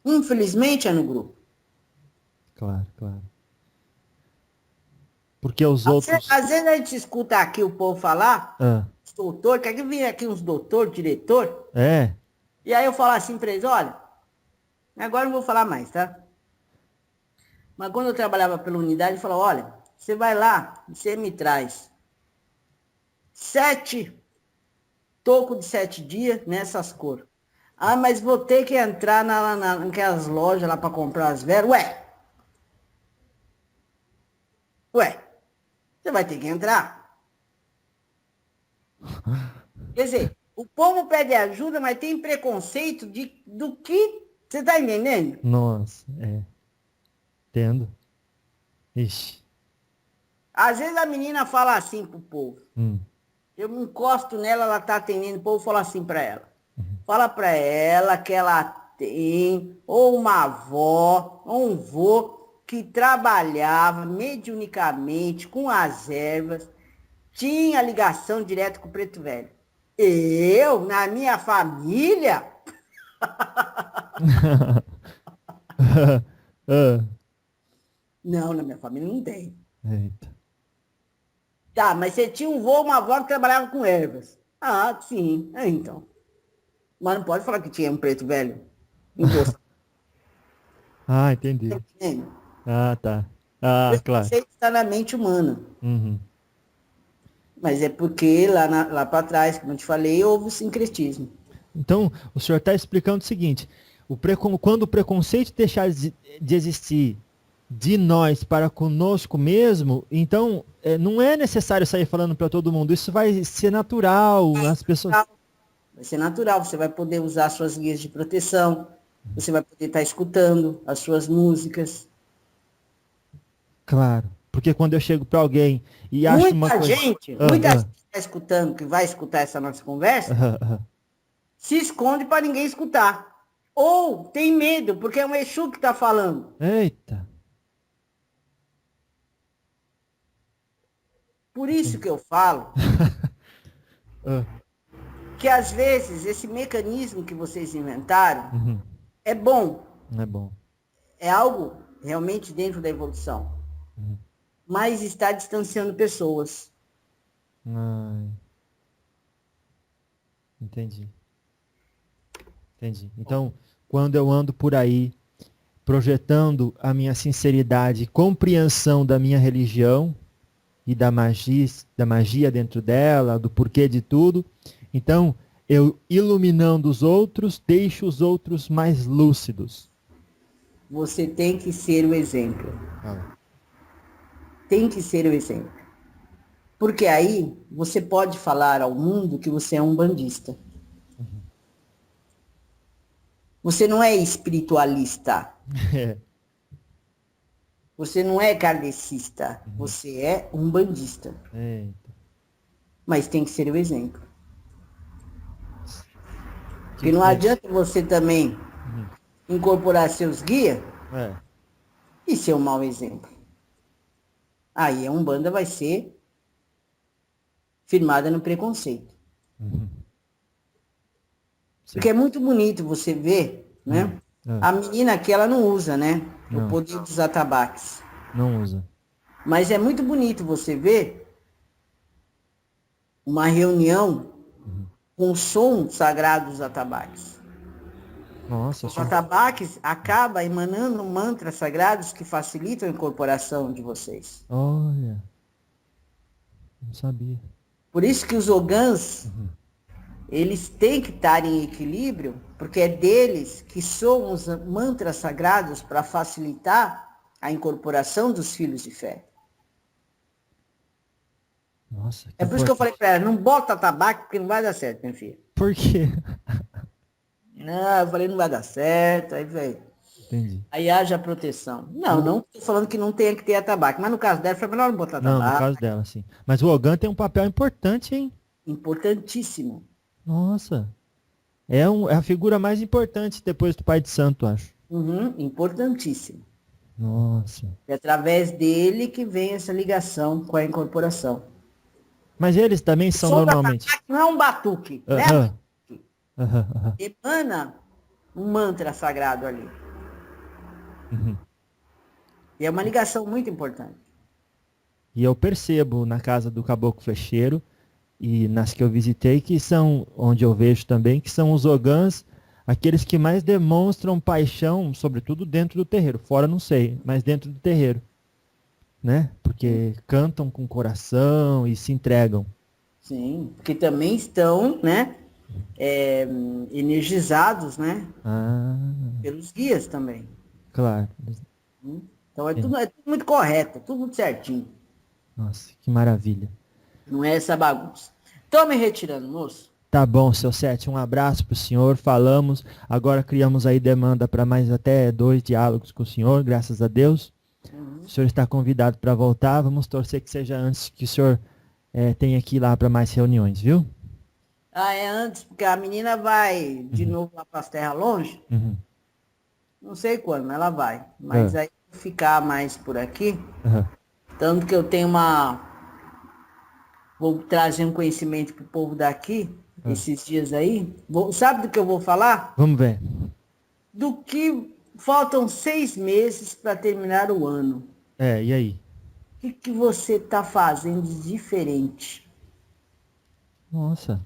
Infelizmente é no grupo. Claro, claro. Porque os outros... Às vezes a gente escuta aqui o povo falar, os doutor, quer que venha aqui uns doutor, diretor? É. E aí eu falo assim para eles, olha, agora eu não vou falar mais, tá? Mas quando eu trabalhava pela unidade, eu falava, olha, você vai lá, você me traz 7 tocos de 7 dias nessas cores. Ah, mas vou ter que entrar naquelas lojas lá para comprar as velas. Ué, você vai ter que entrar. Quer dizer, o povo pede ajuda, mas tem preconceito do que... Você tá entendendo? Nossa, é. Entendo. Ixi. Às vezes a menina fala assim pro povo. Eu me encosto nela, ela tá atendendo, o povo fala assim pra ela. Fala pra ela que ela tem ou uma avó, ou um vô, que trabalhava mediunicamente com as ervas, tinha ligação direta com o preto velho. Eu, na minha família... Não, na minha família não tem. Eita. Tá, mas você tinha um vô, uma avó que trabalhava com ervas. Ah, sim. Então. Mas não pode falar que tinha um preto velho. Ah, entendi. Ah, tá. Ah, claro. Isso está na mente humana. Mas é porque lá para trás, como eu te falei, houve o sincretismo. Então, o senhor está explicando o seguinte, Quando o preconceito deixar de existir de nós para conosco mesmo, então não é necessário sair falando para todo mundo. Isso vai ser natural. As pessoas... Vai ser natural. Você vai poder usar suas guias de proteção. Você vai poder estar escutando as suas músicas. Claro. Porque quando eu chego para alguém e acho uma coisa... Muita gente está escutando, que vai escutar essa nossa conversa, se esconde para ninguém escutar. Ou tem medo, porque é um Exu que está falando. Eita. Por isso que eu falo que às vezes esse mecanismo que vocês inventaram é bom. É bom. É algo realmente dentro da evolução. Mas está distanciando pessoas. Ai. Entendi. Então, quando eu ando por aí projetando a minha sinceridade e compreensão da minha religião e da magia dentro dela, do porquê de tudo, então eu iluminando os outros, deixo os outros mais lúcidos. Você tem que ser o exemplo. Tem que ser o exemplo. Porque aí você pode falar ao mundo que você é um bandista. Você não é espiritualista. Você não é kardecista. Você é um bandista. Mas tem que ser o exemplo. Porque não adianta você também incorporar seus guias e ser um mau exemplo. Aí a Umbanda vai ser firmada no preconceito. Porque é muito bonito você ver, né? A menina aqui, ela não usa, né? O poder dos atabaques. Não usa. Mas é muito bonito você ver uma reunião com o som sagrado dos atabaques. Nossa. Os atabaques acabam emanando mantras sagrados que facilitam a incorporação de vocês. Olha. Não sabia. Por isso que os ogãs, eles têm que estar em equilíbrio, porque é deles que soam os mantras sagrados para facilitar a incorporação dos filhos de fé. Nossa. É por isso que eu falei para ela, não bota tabaco porque não vai dar certo, minha filha. Por quê? Não, eu falei, não vai dar certo, aí veio. Entendi. Aí haja proteção. Não estou falando que não tenha que ter atabaque, mas no caso dela, foi melhor não botar tabaco. Não, no caso dela, sim. Mas o Ogã tem um papel importante, hein? Importantíssimo. Nossa. É a figura mais importante depois do Pai de Santo, acho. Importantíssimo. Nossa. É através dele que vem essa ligação com a incorporação. Mas eles também são normalmente... Não é um batuque, né? Emana um mantra sagrado ali. E é uma ligação muito importante. E eu percebo na casa do Caboclo Flecheiro e nas que eu visitei, que são, onde eu vejo também, que são os ogãs, aqueles que mais demonstram paixão, sobretudo dentro do terreiro. Fora não sei, mas dentro do terreiro. Né? Porque cantam com coração e se entregam. Sim, porque também estão, né, energizados, né, pelos guias também. Claro. Então é tudo muito correto, tudo muito certinho. Nossa, que maravilha. Não é essa bagunça. Tô me retirando, moço. Tá bom, seu Sete, um abraço pro senhor, falamos, agora criamos aí demanda para mais até 2 diálogos com o senhor, graças a Deus. O senhor está convidado para voltar, vamos torcer que seja antes que o senhor tenha que ir lá para mais reuniões, viu? É antes, porque a menina vai de novo lá para as terras longe. Não sei quando, mas ela vai. Mas aí ficar mais por aqui. Tanto que eu tenho vou trazer um conhecimento para o povo daqui, esses dias aí. Sabe do que eu vou falar? Vamos ver. Do que faltam 6 meses para terminar o ano. E aí? O que você está fazendo de diferente? Nossa.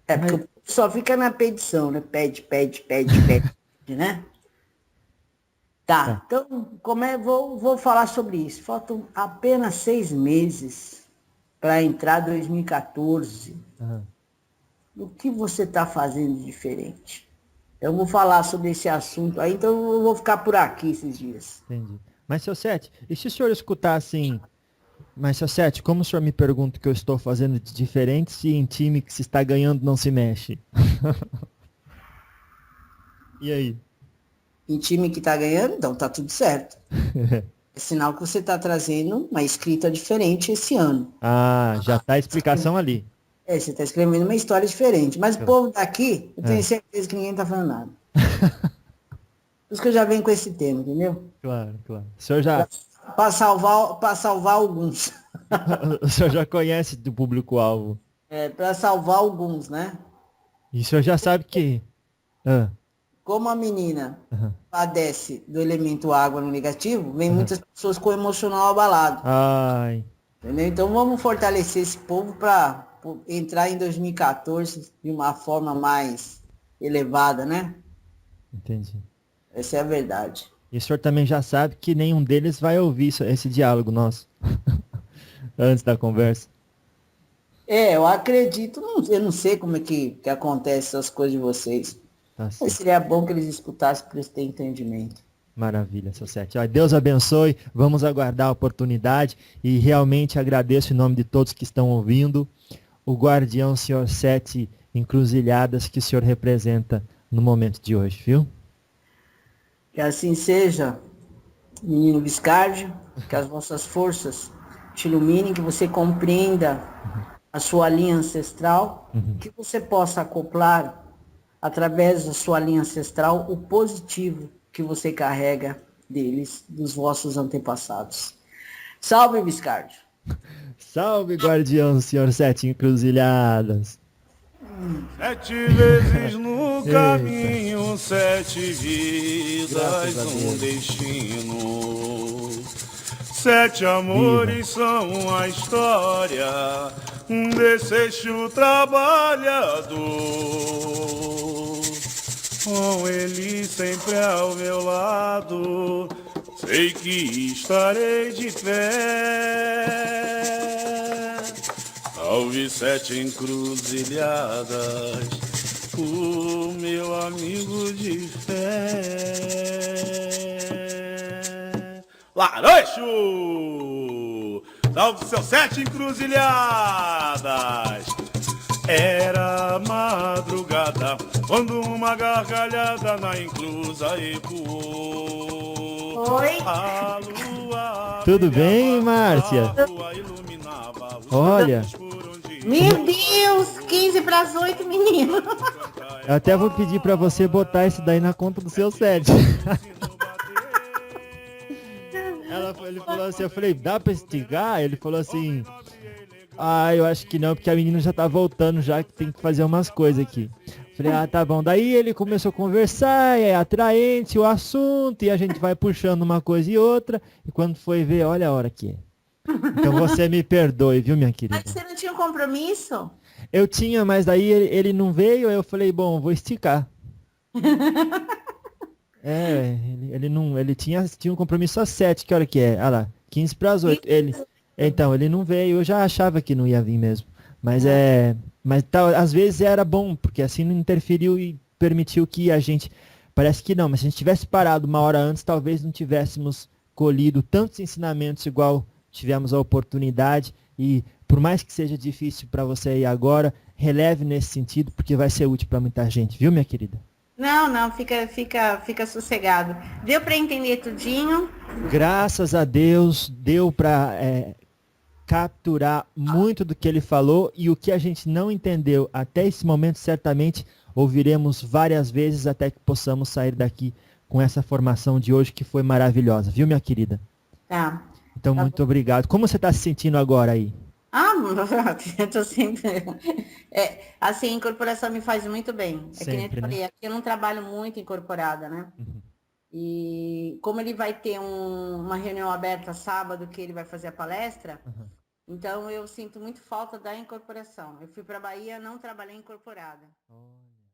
Porque o povo só fica na petição, né? Pede, né? Tá, então vou falar sobre isso. Faltam apenas 6 meses para entrar 2014. O que você está fazendo de diferente? Eu vou falar sobre esse assunto aí, então eu vou ficar por aqui esses dias. Entendi. Mas, seu Sete, e se o senhor escutar assim... Mas, seu Sete, como o senhor me pergunta o que eu estou fazendo de diferente se em time que se está ganhando não se mexe? E aí? Em time que tá ganhando, então tá tudo certo. É sinal que você tá trazendo uma escrita diferente esse ano. Ah, já tá a explicação ali. É, você tá escrevendo uma história diferente. Mas o povo daqui, eu tenho É. certeza que ninguém tá falando nada. Por isso que eu já venho com esse tema, entendeu? Claro, claro. O senhor já, Para salvar alguns. o senhor já conhece do público-alvo. É, para salvar alguns, né? E o senhor já sabe que... Ah, Como a menina aham, padece do elemento água no negativo, vem aham. muitas pessoas com o emocional abalado. Ai, Entendeu? Então vamos fortalecer esse povo para entrar em 2014 de uma forma mais elevada, né? entendi. Essa é a verdade. E o senhor também já sabe que nenhum deles vai ouvir esse diálogo nosso. Antes da conversa. É, eu acredito, eu não sei como é que acontece essas coisas de vocês. Tá Mas certo. seria bom que eles escutassem para eles terem entendimento. Maravilha, seu Sete. Ó, Deus abençoe, vamos aguardar a oportunidade e realmente agradeço em nome de todos que estão ouvindo o guardião senhor Sete encruzilhadas que o senhor representa no momento de hoje, viu? Que assim seja, menino Viscardi, que as vossas forças te iluminem, que você compreenda a sua linha ancestral, que você possa acoplar através da sua linha ancestral o positivo que você carrega deles, dos vossos antepassados. Salve, Viscardi! Salve, guardião senhor Sete encruzilhadas. 7 vezes no Eita. caminho, 7 Graças a vidas, Deus. um destino. 7 amores são a história desse eixo trabalhador. Com ele sempre ao meu lado, sei que estarei de pé. Salve 7 encruzilhadas, o meu amigo de fé. Laroxo! Salve seus 7 encruzilhadas! Era madrugada, quando uma gargalhada na encruza ecoou. Oi. A lua Tudo bem, brilhava, Márcia? a rua iluminava os Olha. caminhos por onde Meu Deus, 15 para as 8, menino. Eu até vou pedir pra você botar isso daí na conta do seu Sete. Ele falou assim, eu falei, dá pra estigar? Ele falou assim, eu acho que não, porque a menina já tá voltando já, que tem que fazer umas coisas aqui. Falei, tá bom. Daí ele começou a conversar, é atraente o assunto, e a gente vai puxando uma coisa e outra, e quando foi ver, olha a hora que é. Então você me perdoe, viu, minha querida? Mas você não tinha um compromisso? Eu tinha, mas daí ele não veio, aí eu falei, bom, vou esticar. Ele tinha um compromisso às 7, que hora que é? Ah lá, 15 para as 8. Então, ele não veio, eu já achava que não ia vir mesmo. Mas às vezes era bom, porque assim não interferiu e permitiu que a gente, parece que não, mas se a gente tivesse parado uma hora antes, talvez não tivéssemos colhido tantos ensinamentos igual tivemos a oportunidade. E por mais que seja difícil para você ir agora, releve nesse sentido, porque vai ser útil para muita gente, viu, minha querida? Não, fica sossegado. Deu para entender tudinho? Graças a Deus, deu para capturar muito do que ele falou, e o que a gente não entendeu até esse momento, certamente ouviremos várias vezes até que possamos sair daqui com essa formação de hoje que foi maravilhosa, viu, minha querida? Tá. Então, muito obrigado. Como você está se sentindo agora aí? Eu tô sempre. Assim, a incorporação me faz muito bem. É que nem eu Sempre, te falei, né? aqui eu não trabalho muito incorporada, né? Uhum. E como ele vai ter uma reunião aberta sábado que ele vai fazer a palestra, Uhum. então eu sinto muito falta da incorporação. Eu fui para Bahia, não trabalhei incorporada. Olha.